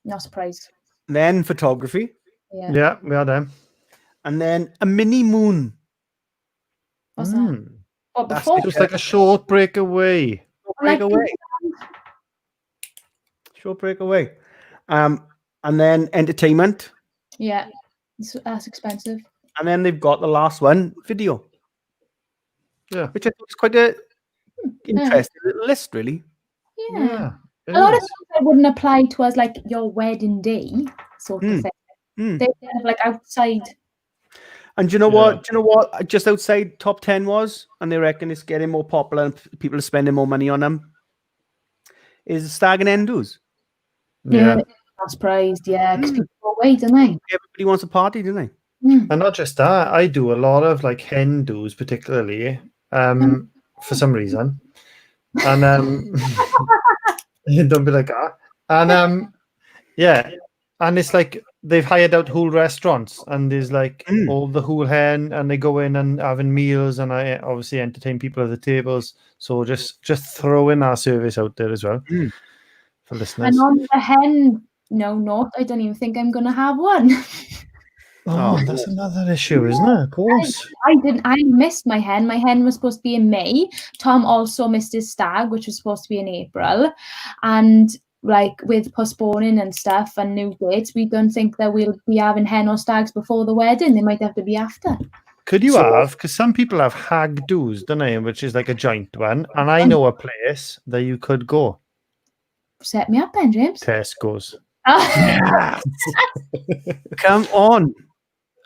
No surprise. Then photography. Yeah, we are them. And then a mini moon. What's that? What, before? Just like a short breakaway. Short breakaway. And then entertainment. Yeah, that's expensive. And then they've got the last one, video. Yeah, which I think is quite a interesting little list, really. Yeah. A lot of things that wouldn't apply to us, like your wedding day sort of thing. They're kind of like outside. And do you know what? Do you know what? Just outside top 10 was, and they reckon it's getting more popular and people are spending more money on them. Is stag and hen do's. Yeah, not surprised. Yeah, because people go away, don't they? Everybody wants a party, don't they? And not just that, I do a lot of like hen do's, particularly for some reason. And don't be like that. And and it's like they've hired out whole restaurants, and there's like all the whole hen, and they go in and having meals, and I obviously entertain people at the tables. So just throwing our service out there as well for listeners. And on the hen note, I don't even think I'm gonna have one. Oh, that's another issue, isn't it? Of course. I missed my hen. My hen was supposed to be in May. Tom also missed his stag, which was supposed to be in April. And like with postponing and stuff and new dates, we don't think that we'll be having hen or stags before the wedding. They might have to be after. Could you have, because some people have hag do's, don't they? Which is like a joint one. And I know a place that you could go. Set me up then, James. Tesco's. Come on.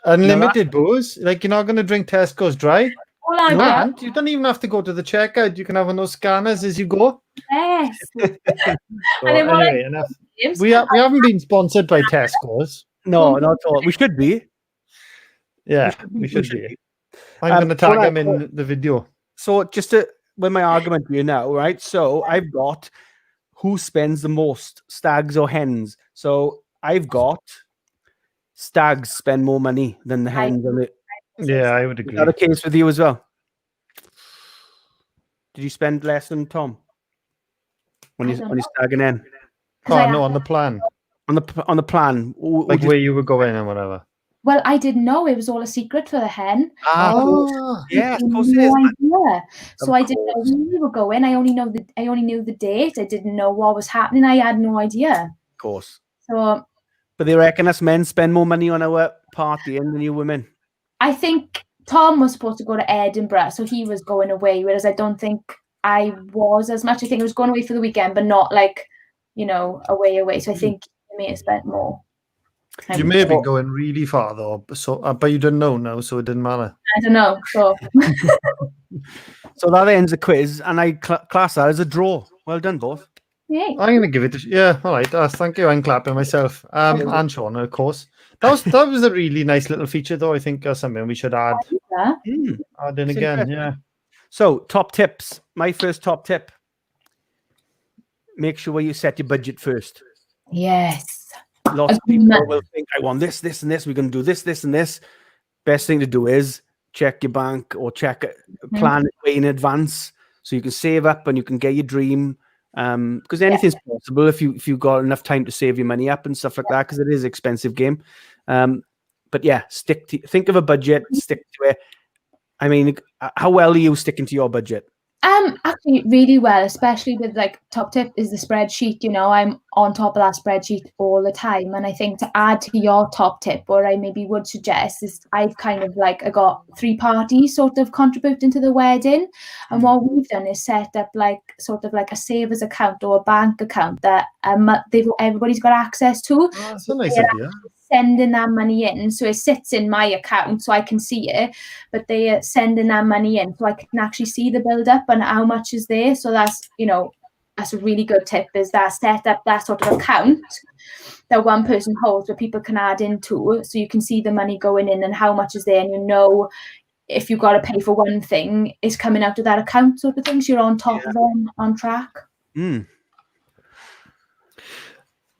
Unlimited booze. Like, you're not going to drink Tesco's dry. You don't even have to go to the checkout. You can have on those scanners as you go. Yes. Anyway, enough. We haven't been sponsored by Tesco's. No, not at all. We should be. Yeah, we should be. I'm going to tag him in the video. So just with my argument here now, right? So I've got who spends the most, stags or hens? So I've got stags spend more money than the hens. Yeah, I would agree. Is that the case with you as well? Did you spend less than Tom when he's stagging in? Oh no, on the plan. On the plan, like where you were going and whatever. Well, I didn't know it was all a secret for the hen. Yeah, of course it is. Idea. So I didn't know where we were going. I only knew the date. I didn't know what was happening. I had no idea. Of course. So, but they reckon us men spend more money on our partying than you women. I think Tom was supposed to go to Edinburgh, so he was going away, whereas I don't think I was as much. I think I was going away for the weekend, but not like, away. So I think he may have spent more. You may have been going really far though, but you didn't know now, so it didn't matter. I don't know. So, so that ends the quiz, and I class that as a draw. Well done, both. Yeah. I'm going to give it. All right. Thank you. I'm clapping myself. And Shauna, of course. That was a really nice little feature, though. I think something we should add. Add in again. Yeah. So, top tips. My first top tip: make sure you set your budget first. Yes. Lots of people will think, I want this, this, and this. We're going to do this, this, and this. Best thing to do is check your bank or plan it way in advance so you can save up and you can get your dream. Because anything's possible if you've got enough time to save your money up and stuff like that, because it is an expensive game. But yeah, think of a budget, stick to it. I mean, how well are you sticking to your budget? Actually really well, especially with like top tip is the spreadsheet. I'm on top of that spreadsheet all the time, and I think to add to your top tip, what I maybe would suggest is I've kind of I got 3 parties sort of contributing to the wedding, and what we've done is set up sort of a savers account or a bank account that everybody's got access to. Oh, that's a nice idea. Sending that money in, so it sits in my account so I can see it, but they are sending that money in so I can actually see the build up and how much is there. So that's that's a really good tip, is that set up that sort of account that one person holds where people can add into, so you can see the money going in and how much is there, and if you've got to pay for one thing, it's coming out of that account sort of thing, so you're on top of them, on track.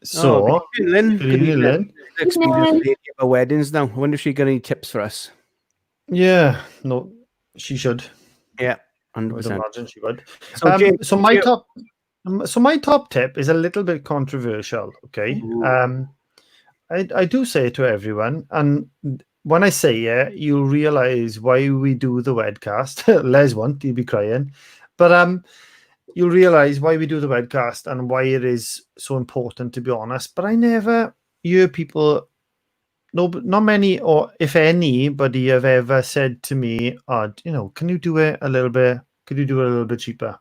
So, Lynn. Experience of weddings now. I wonder if she got any tips for us. Yeah, no, she should. Yeah, 100%. I would imagine she would. So, James, so my top tip is a little bit controversial. Okay, I do say it to everyone, and when I say it, you'll realize why we do the Wedcast. Les won't, you'll be crying, but you'll realize why we do the Wedcast and why it is so important, to be honest. But I never hear people, not many, or if anybody have ever said to me, can you do it a little bit? Could you do it a little bit cheaper?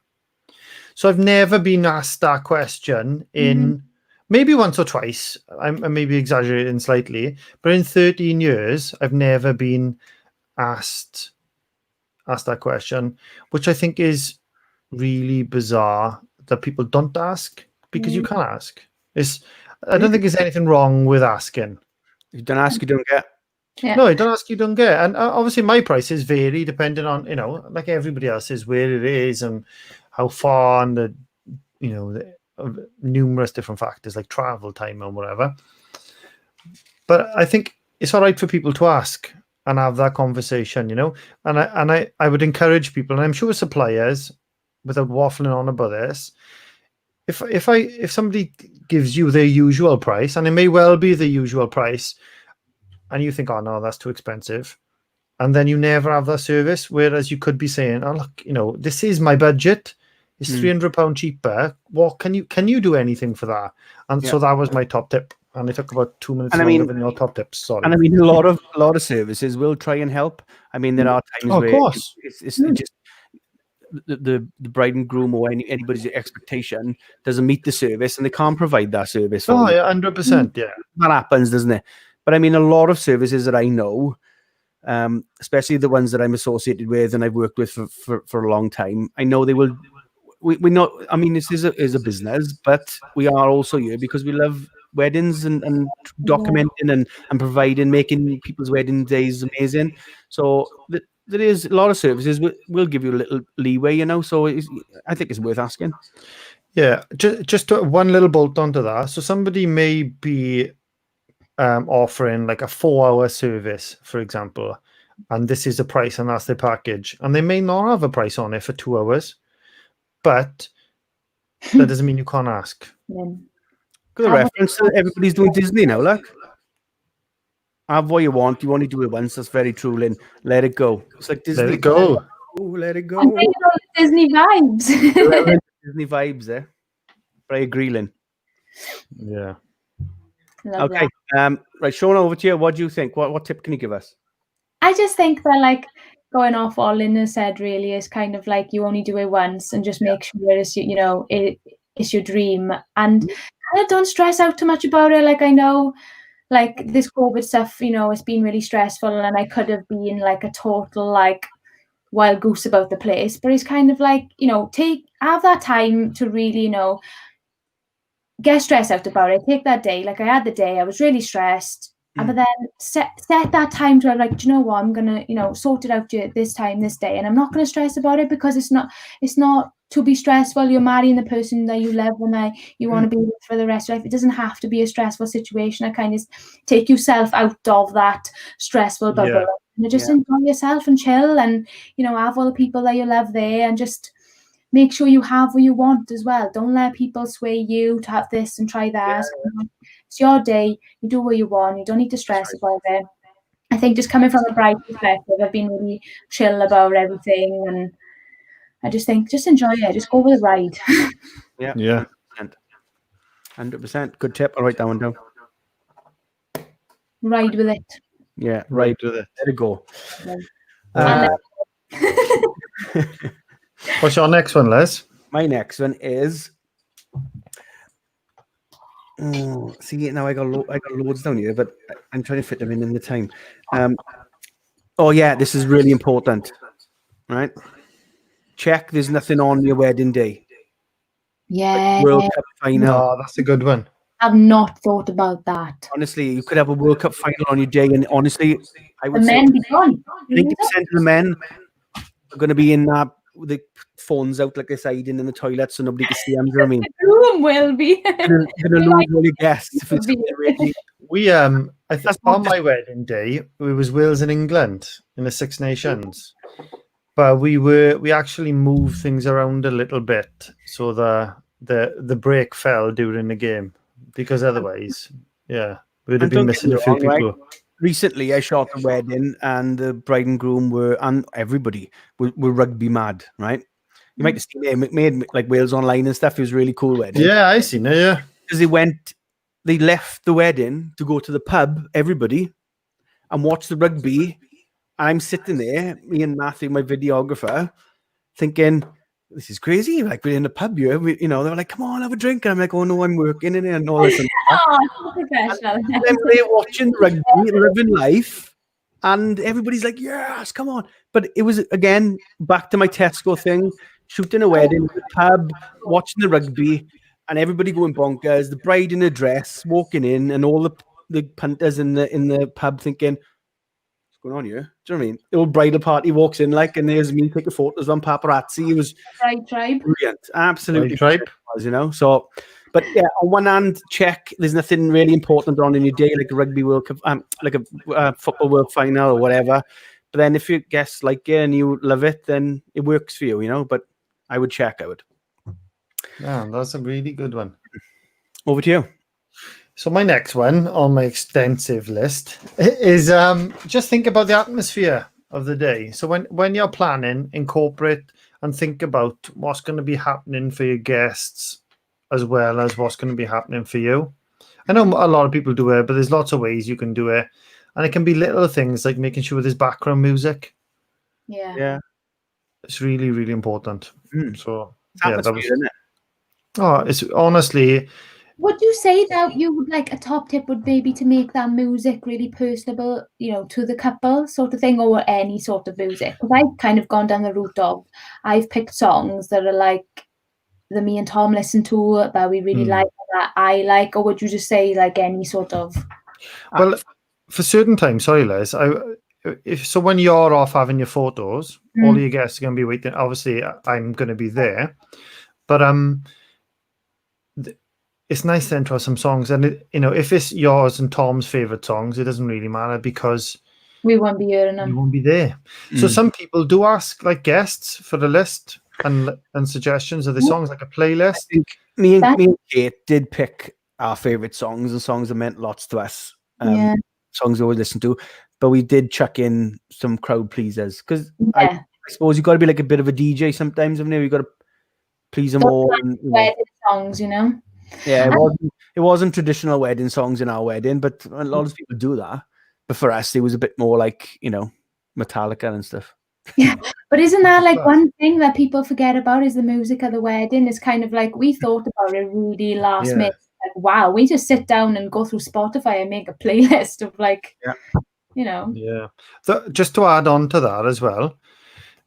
So I've never been asked that question in maybe once or twice. I'm maybe exaggerating slightly, but in 13 years, I've never been asked that question, which I think is really bizarre that people don't ask, because you can't ask. I don't think there's anything wrong with asking. If you don't ask, you don't get. Yeah. No, you don't ask, you don't get. And obviously my prices vary depending on, like everybody else's, where it is and how far, and the numerous different factors like travel time and whatever. But I think it's all right for people to ask and have that conversation, and I would encourage people, and I'm sure suppliers, without waffling on about this, if somebody gives you their usual price, and it may well be the usual price, and you think, oh no, that's too expensive, and then you never have that service. Whereas you could be saying, oh look, this is my budget. It's £300 cheaper. What can you do anything for that? And so that was my top tip. And it took about 2 minutes longer than your top tips. Sorry. And I mean, a lot of services will try and help. I mean, there are times where of course. it's just the bride and groom or anybody's expectation doesn't meet the service, and they can't provide that service. Oh, yeah, 100%. Yeah, that happens, doesn't it? But I mean, a lot of services that I know, especially the ones that I'm associated with and I've worked with for a long time, I know they will. We know. I mean, this is a business, but we are also here because we love weddings and documenting and providing, making people's wedding days amazing. So there is a lot of services will give you a little leeway, so I think it's worth asking. Yeah, just one little bolt onto that. So somebody may be offering like a 4-hour service, for example, and this is the price and that's the package, and they may not have a price on it for 2 hours, but that doesn't mean you can't ask. Good reference. Everybody's doing Disney now, look. Have what you want. You only do it once. That's very true, Lynn. Let it go. It's like Disney. Let it go. Let it go. I'm thinking of Disney vibes. Disney vibes there. But I agree, Lynn. Yeah. Love okay. That. Right, Shauna, over to you. What do you think? What tip can you give us? I just think that, like, going off what Lynn has said, really is kind of like you only do it once, and just make sure it's it's your dream, and kind of don't stress out too much about it. Like, I know, like, this COVID stuff, it's been really stressful, and I could have been like a total like wild goose about the place, but it's kind of like, have that time to really, get stressed out about it. Take that day. Like, I had the day, I was really stressed. But then set that time to, like, do you know what? I'm gonna, sort it out this time, this day, and I'm not gonna stress about it, because it's not to be stressful. You're marrying the person that you love and you want to be with for the rest of your life. It doesn't have to be a stressful situation. I kind of take yourself out of that stressful bubble and just enjoy yourself and chill, and have all the people that you love there, and just make sure you have what you want as well. Don't let people sway you to have this and try that. It's your day. You do what you want. You don't need to stress about it. I think just coming from a bride perspective, I've been really chill about everything, and I just think, just enjoy it. Just go with the ride. Yeah. 100%. Good tip. I'll write that one down. Ride with it. Yeah, ride with it. Let it go. What's your next one, Les? My next one is. See, now I got loads down here, but I'm trying to fit them in the time. This is really important, right? Check there's nothing on your wedding day. Yeah. World Cup final. Oh, that's a good one. I've not thought about that. Honestly, you could have a World Cup final on your day, and honestly, I would say 90% of the men are going to be in that with the phones out, like they're hiding in the toilet, so nobody can see them. Do you know what I mean? The room will be. You're going to lose all your guests. If it's really... We on my wedding day, it was Wales and England in the Six Nations, but we actually moved things around a little bit, so the break fell during the game, because otherwise, we'd have been missing a few people. Right? Recently, I shot a wedding, and the bride and groom and everybody were rugby mad, right? You might have seen it made like Wales Online and stuff. It was a really cool wedding. Yeah, I seen it, yeah. Because they left the wedding to go to the pub, everybody, and watch the rugby. And I'm sitting there, me and Matthew, my videographer, thinking, this is crazy. Like, we're in the pub here. They were like, come on, have a drink. And I'm like, oh no, I'm working in it and all this. And then they're watching rugby, living life, and everybody's like, yes, come on. But it was, again, back to my Tesco thing, shooting a wedding, the pub, watching the rugby, and everybody going bonkers, the bride in a dress, walking in, and all the punters in the pub thinking, going on here? Do you know what I mean? The old bridal party walks in, like, and there's me taking photos on paparazzi. It was tribe. Brilliant. Absolutely. Tribe. So, but yeah, on one hand, check there's nothing really important on in your day, like a rugby World Cup, like a football World Final or whatever. But then if your guests like it and you love it, then it works for you, but I would check. Yeah, that's a really good one. Over to you. So my next one on my extensive list is just think about the atmosphere of the day. So when you're planning, incorporate and think about what's going to be happening for your guests as well as what's going to be happening for you. I know a lot of people do it, but there's lots of ways you can do it. And it can be little things like making sure there's background music. Yeah. It's really, really important. So that was, isn't it? Oh, it's honestly. Would you say that you would like a top tip would maybe to make that music really personable, to the couple sort of thing, or any sort of music? Because I've kind of gone down the route of I've picked songs that are like that me and Tom listen to that we really like, that I like, or would you just say like any sort of? Well, for certain times, sorry, Liz. So when you're off having your photos, all of your guests are going to be waiting. Obviously, I'm going to be there, but it's nice then to have some songs, and if it's yours and Tom's favorite songs, it doesn't really matter because we won't be hearing them. You won't be there. So some people do ask like guests for the list and suggestions of the songs, like a playlist. I think me and Kate did pick our favorite songs and songs that meant lots to us. Songs we always listen to, but we did chuck in some crowd pleasers because I suppose you got to be like a bit of a DJ sometimes. You got to please them all. Wedding songs, Yeah, it wasn't traditional wedding songs in our wedding, but a lot of people do that. But for us, it was a bit more like Metallica and stuff. Yeah, but isn't that like one thing that people forget about is the music of the wedding? It's kind of like we thought about it really last minute. Like, wow, we just sit down and go through Spotify and make a playlist of like, Yeah. Just to add on to that as well,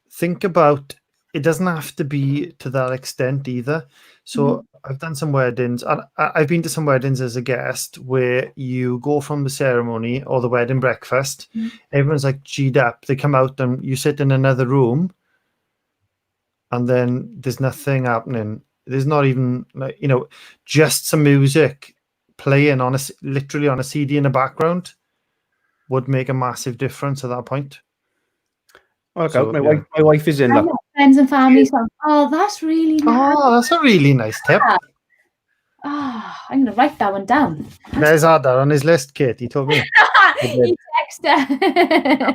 think about it doesn't have to be to that extent either. So I've done some weddings, and I've been to some weddings as a guest where you go from the ceremony or the wedding breakfast, everyone's like G'd up, they come out and you sit in another room and then there's nothing happening. There's not even like, just some music playing literally on a CD in the background would make a massive difference at that point. Okay, so, my wife is in. Friends and family songs. Oh, that's really nice. Oh, that's a really nice tip. I'm going to write that one down. There's that on his list, Kate. He told me. He texted her.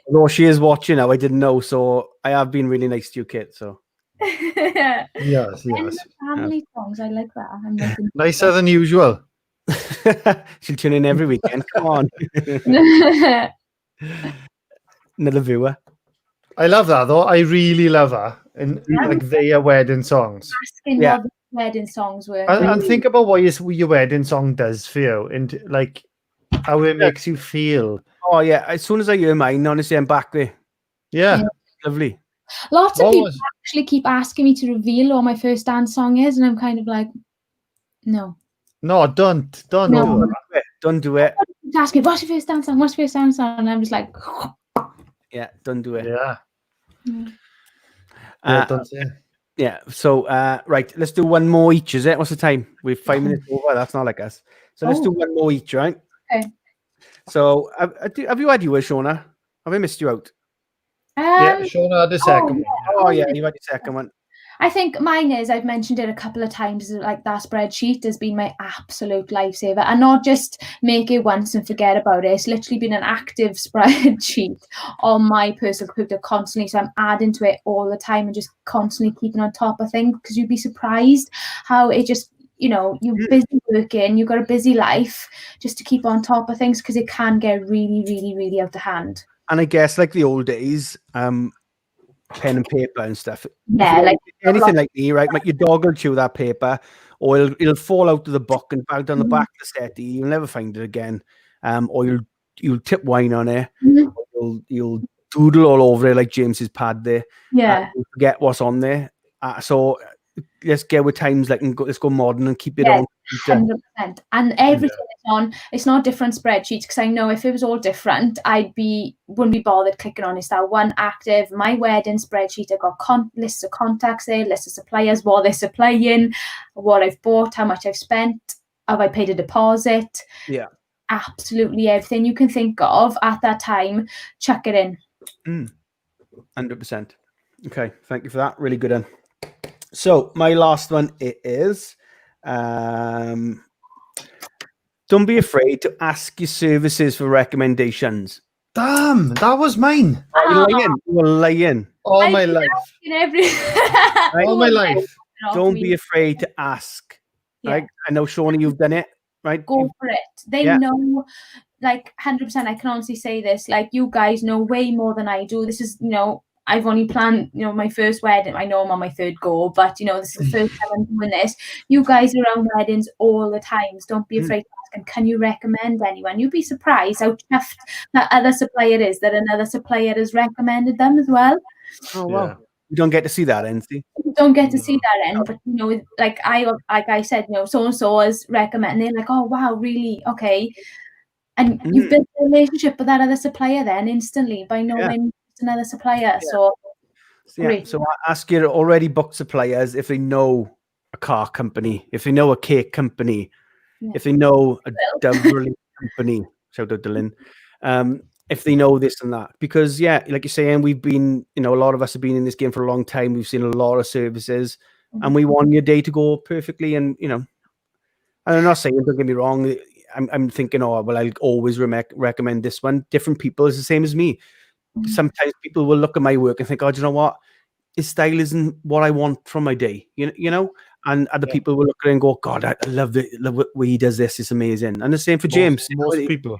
Although she is watching now, I didn't know, so I have been really nice to you, Kate. So. Yes. Family songs, I like that. I'm nicer than usual. She'll tune in every weekend. Come on. Another viewer. I love that though. I really love that. And like their wedding songs. Asking what the wedding songs were. And think about what your wedding song does for you and like how it makes you feel. Oh yeah. As soon as I hear mine, honestly, I'm back there. Yeah. Lovely. Lots of people actually keep asking me to reveal what my first dance song is, and I'm kind of like, no. No, don't do it. Don't do it. Ask me, what's your first dance song? What's your first dance song? And I'm just like, yeah, don't do it. Yeah. Yeah. So, right, let's do one more each. Is it? What's the time? We're 5 minutes over. That's not like us. So let's do one more each, right? Okay. So, have you had yours, Shauna? Have I missed you out? Yeah, Shauna had the second one. Oh yeah, you had your second one. I think mine is, I've mentioned it a couple of times, like that spreadsheet has been my absolute lifesaver. And not just make it once and forget about it. It's literally been an active spreadsheet on my personal computer constantly. So I'm adding to it all the time and just constantly keeping on top of things, because you'd be surprised how it just, you're busy working, you've got a busy life, just to keep on top of things, because it can get really, really, really out of hand. And I guess like the old days, pen and paper and stuff. Yeah, like anything like me, right? Like your dog will chew that paper, or it'll fall out of the book and back down the back of the settee. You'll never find it again. Or you'll tip wine on it. You'll doodle all over it like James's pad there. Yeah. You'll forget what's on there. So let's get with times like let's go modern and keep it on. 100%. And everything is on. It's not different spreadsheets, because I know if it was all different, wouldn't be bothered clicking on. It's that one active. My wedding spreadsheet, I've got lists of contacts there, lists of suppliers, what they're supplying, what I've bought, how much I've spent, have I paid a deposit? Yeah. Absolutely everything you can think of at that time, chuck it in. 100%. Okay, thank you for that. Really good one. So my last one is Don't be afraid to ask your services for recommendations. Damn, that was mine. You're lying. You're lying. All my life. All my life. Don't be afraid to ask. Right? I know, Shauna, you've done it. Right? Go for it. They know, like 100%. I can honestly say this. Like, you guys know way more than I do. This is, I've only planned, my first wedding. I know I'm on my third go, but this is the first time I'm doing this. You guys are around weddings all the time. So don't be afraid to ask. And can you recommend anyone? You'd be surprised how chuffed that other supplier is, that another supplier has recommended them as well. Oh, wow. Yeah. You don't get to see that end, see? You don't get to see that end, but like I said, so and so is recommending. Like, oh wow, really? Okay, and you've built a relationship with that other supplier then instantly by knowing it's another supplier. Yeah. So so I ask your already booked suppliers if they know a car company, if they know a cake company, if they know a dove company. Shout out to Lynn. If they know this and that, because like you're saying, we've been, a lot of us have been in this game for a long time. We've seen a lot of services, and we want your day to go perfectly. And and I'm not saying, don't get me wrong, I'm thinking, oh well, I'll always recommend this one. Different people is the same as me. Sometimes people will look at my work and think, oh, do you know what? His style isn't what I want from my day, and other people will look at it and go, God, I love the way he does this. It's amazing. And the same for James. Most people.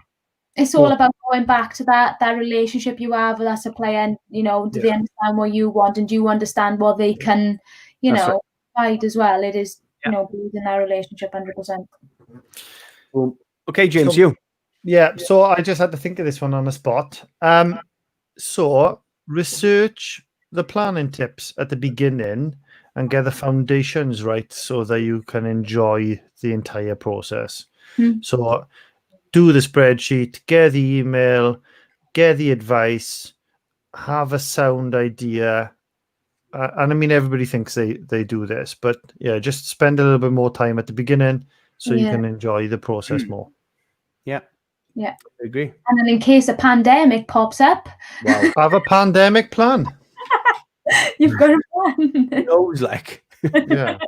It's all about going back to that relationship you have with that supplier, and do they understand what you want, and do you understand what they can, provide as well? It is, building that relationship 100%. Well, okay, James, you. Yeah, so I just had to think of this one on the spot. So research the planning tips at the beginning and get the foundations right so that you can enjoy the entire process. So do the spreadsheet, get the email, get the advice, have a sound idea. And I mean, everybody thinks they do this, but just spend a little bit more time at the beginning so you can enjoy the process more. Yeah. Yeah. I agree. And then in case a pandemic pops up. Wow. Have a pandemic plan. You've got a plan. Who knows, like. Yeah.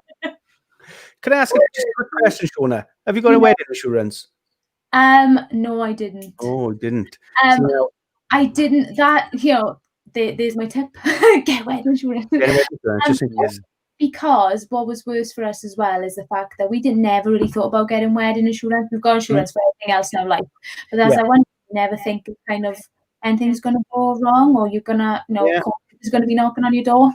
Can I ask just a quick question, Shauna? Have you got a wedding insurance? No, I didn't. Oh, didn't. I didn't. That there's my tip. Get wedding insurance. Just in case. Because what was worse for us as well is the fact that we never really thought about getting wedding insurance. We've got insurance for everything else in our life, but as I want, you never think kind of anything's going to go wrong, or you're gonna, is going to be knocking on your door.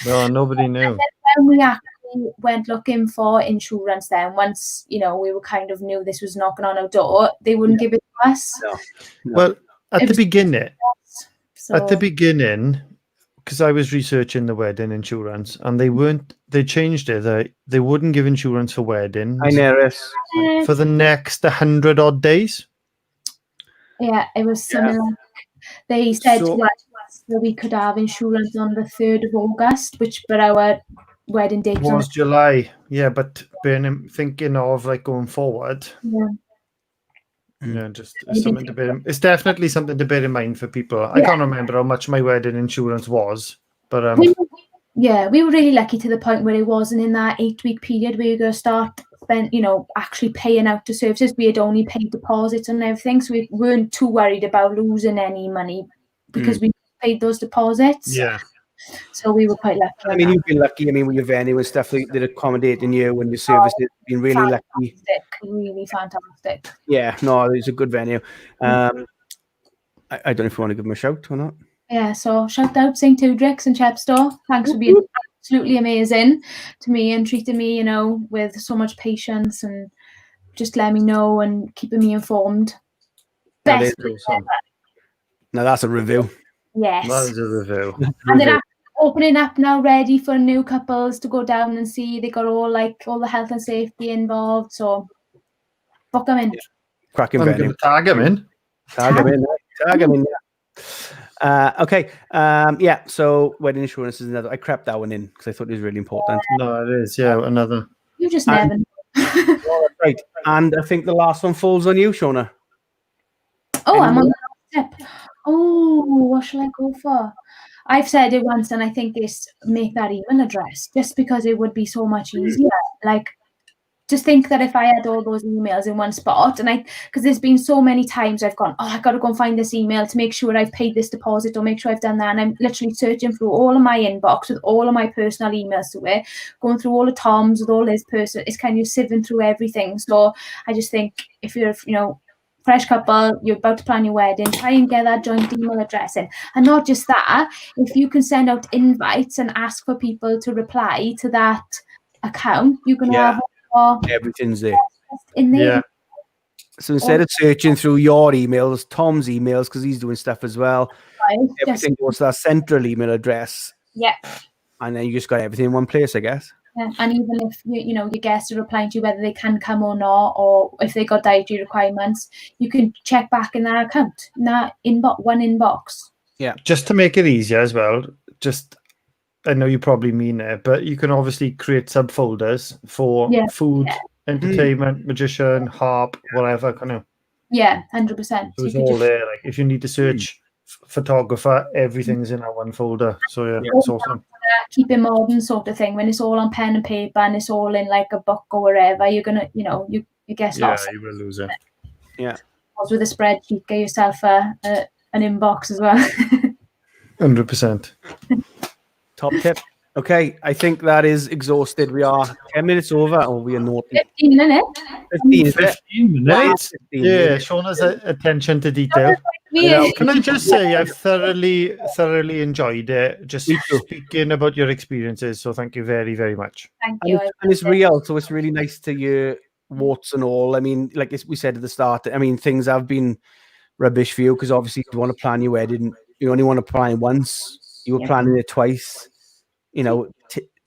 No, nobody knew. And then when we actually went looking for insurance, then once we were kind of knew this was knocking on our door, they wouldn't give it to us. No. Well, at the beginning, because I was researching the wedding insurance, and they changed it. They wouldn't give insurance for weddings. I know for the next 100 odd days. Yeah, it was similar. They said to us that we could have insurance on the 3rd of August, but our wedding date was July. Yeah, but thinking of like going forward. Yeah, just something to bear. It's definitely something to bear in mind for people. I can't remember how much my wedding insurance was, but we were really lucky to the point where it wasn't in that 8-week period where you're going to start actually paying out the services. We had only paid deposits and everything, so we weren't too worried about losing any money because we paid those deposits. Yeah. So we were quite lucky. I mean, you've been lucky. I mean, with your venue and stuff, they're accommodating you and your services. You've been really lucky. Really fantastic. Yeah, no, it's a good venue. I don't know if you want to give them a shout or not. Yeah, so shout out St. Tudricks and Chepstow. Thanks for being absolutely amazing to me and treating me, with so much patience and just letting me know and keeping me informed. Best ever. Now that's a review. Yes. That is a review. And they're opening up now, ready for new couples to go down and see. They got all the health and safety involved. So book them in. Yeah. Cracking I'm venue. going to tag them in. Tag them in. Yeah. Okay. So wedding insurance is another. I crept that one in because I thought it was really important. No, it is. Yeah, another. You just never know. Right. And I think the last one falls on you, Shauna. Oh, I'm on the last tip. Oh, what shall I go for? I've said it once, and I think it's make that email address just because it would be so much easier. Like, just think that if I had all those emails in one spot, and because there's been so many times I've gone, I got to go and find this email to make sure I've paid this deposit or make sure I've done that. And I'm literally searching through all of my inbox with all of my personal emails to it, going through all of Tom's with all his personal, it's kind of sieving through everything. So I just think if you're, fresh couple, you're about to plan your wedding, try and get that joint email address in. And not just that, if you can send out invites and ask for people to reply to that account, you can have everything's there in there. Yeah. So instead of searching through your emails, Tom's emails, because he's doing stuff as well, everything goes to that central email address. Yeah. And then you just got everything in one place, I guess. Yeah. And even if your guests are replying to you whether they can come or not, or if they got dietary requirements, you can check back in that account, in that one inbox. Yeah. Just to make it easier as well, I know you probably mean it, but you can obviously create subfolders for food, entertainment, magician, harp, whatever. Kind of. Yeah, 100%. So it's all there. Like if you need to search photographer, everything's in that one folder. So yeah, it's awesome. Keep it modern sort of thing. When it's all on pen and paper and it's all in like a book or wherever, you're gonna, you get lost. Yeah, you will lose it. Yeah. With a spreadsheet, get yourself an inbox as well. 100%. Top tip. Okay, I think that is exhausted. We are 10 minutes over, or we are not. 15 minutes. 15 minutes. Yeah, Shauna's attention to detail. Can I just say I've thoroughly enjoyed it. Just speaking about your experiences. So thank you very, very much. Thank you. And it's real, so it's really nice to hear warts and all. I mean, like we said at the start, I mean, things have been rubbish for you because obviously you want to plan your wedding. You only want to plan once. You were planning it twice.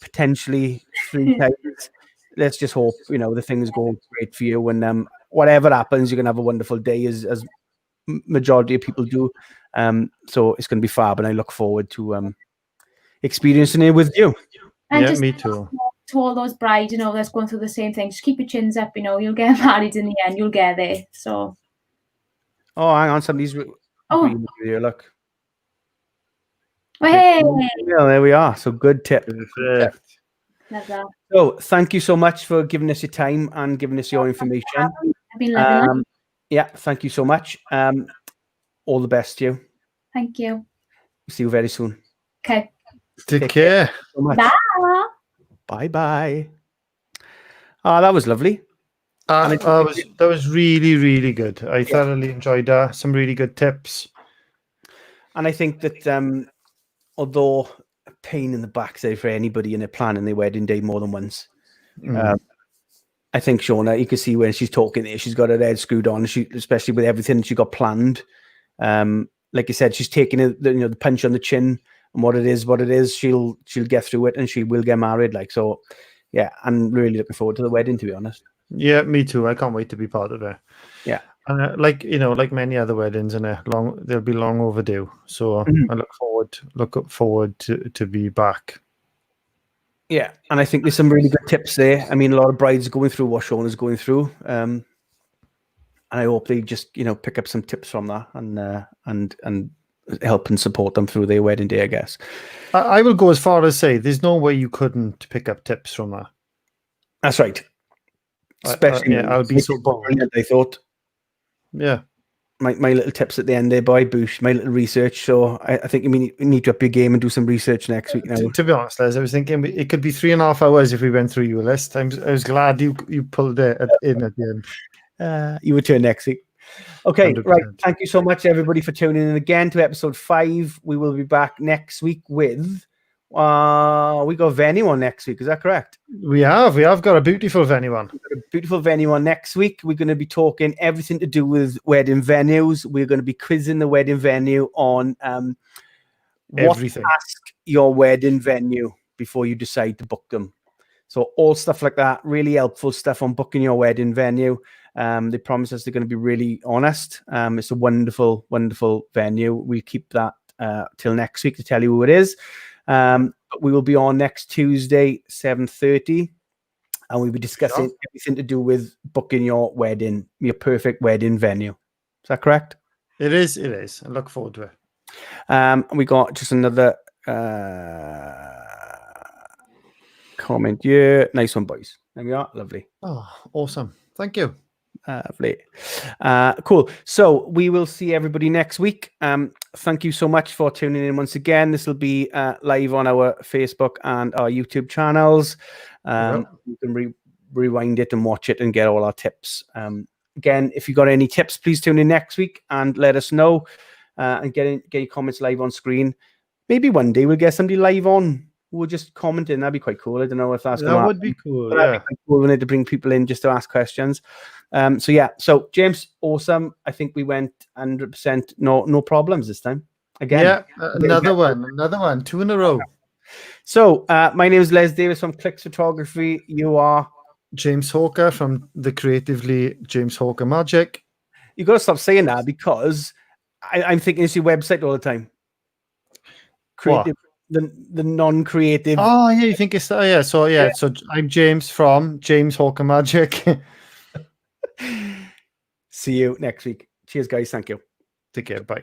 Potentially 3 times. Let's just hope the things go great for you, and whatever happens, you're gonna have a wonderful day, as majority of people do. So it's gonna be fab, and I look forward to experiencing it with you. And me too. To all those brides, that's going through the same thing, just keep your chins up. You'll get married in the end. You'll get there. So. Oh, hang on, somebody's. Here, look. Hey. Yeah, there we are. So good tip. So thank you so much for giving us your time and giving us your information. I've been loving it. Yeah, thank you so much. All the best to you. Thank you. See you very soon. Okay. Take care. So much. Bye. Bye. That was lovely. That was really, really good. I thoroughly enjoyed that. Some really good tips. And I think that although a pain in the backside for anybody in their planning their wedding day more than once, I think Shauna, you can see when she's talking there, she's got her head screwed on. Especially with everything she got planned. Like you said, she's taking the punch on the chin, and what it is. She'll get through it, and she will get married. Yeah, I'm really looking forward to the wedding, to be honest. Yeah, me too. I can't wait to be part of it. Yeah. Like many other weddings, and they'll be long overdue. So I look forward to be back. Yeah, and I think there's some really good tips there. I mean, a lot of brides are going through what Shauna's going through, and I hope they just pick up some tips from that and help and support them through their wedding day, I guess. I will go as far as say there's no way you couldn't pick up tips from that. That's right. Especially, I'll be so bold. I thought. Yeah. My little tips at the end there, boy, boosh, my little research. So I think you need to up your game and do some research next week now. To be honest, Les, I was thinking it could be 3.5 hours if we went through your list. I was glad you pulled it in at the end. You return next week. Okay, 100%. right. Thank you so much, everybody, for tuning in again to episode 5. We will be back next week with... we got venue on next week. Is that correct? We have got a beautiful venue on. A beautiful venue on next week. We're going to be talking everything to do with wedding venues. We're going to be quizzing the wedding venue on everything. What to ask your wedding venue before you decide to book them. So all stuff like that, really helpful stuff on booking your wedding venue. They promise us they're going to be really honest. It's a wonderful, wonderful venue. We'll keep that till next week to tell you who it is. We will be on next Tuesday, 7:30, and we'll be discussing everything to do with booking your wedding, your perfect wedding venue. Is that correct? It is. I look forward to it. And we got just another comment here. Nice one, boys. There we are. Lovely. Oh, awesome. Thank you. Lovely. Cool. So we will see everybody next week. Thank you so much for tuning in once again. This will be live on our Facebook and our YouTube channels. You can rewind it and watch it and get all our tips. Again, if you got any tips, please tune in next week and let us know. And get your comments live on screen. Maybe one day we'll get somebody live on who will just comment in. That'd be quite cool. I don't know if that's that would be cool. Yeah, that'd be quite cool. We need to bring people in just to ask questions. So James, awesome. I think we went 100%. No problems this time. Again, yeah. Another one. 2 in a row. So my name is Les Davis from Clicks Photography. You are James Hawker from the Creatively James Hawker Magic. You got to stop saying that because I'm thinking it's your website all the time. Creative, the non-creative. Oh yeah, you think it's yeah. So I'm James from James Hawker Magic. See you next week. Cheers, guys. Thank you. Take care. Bye.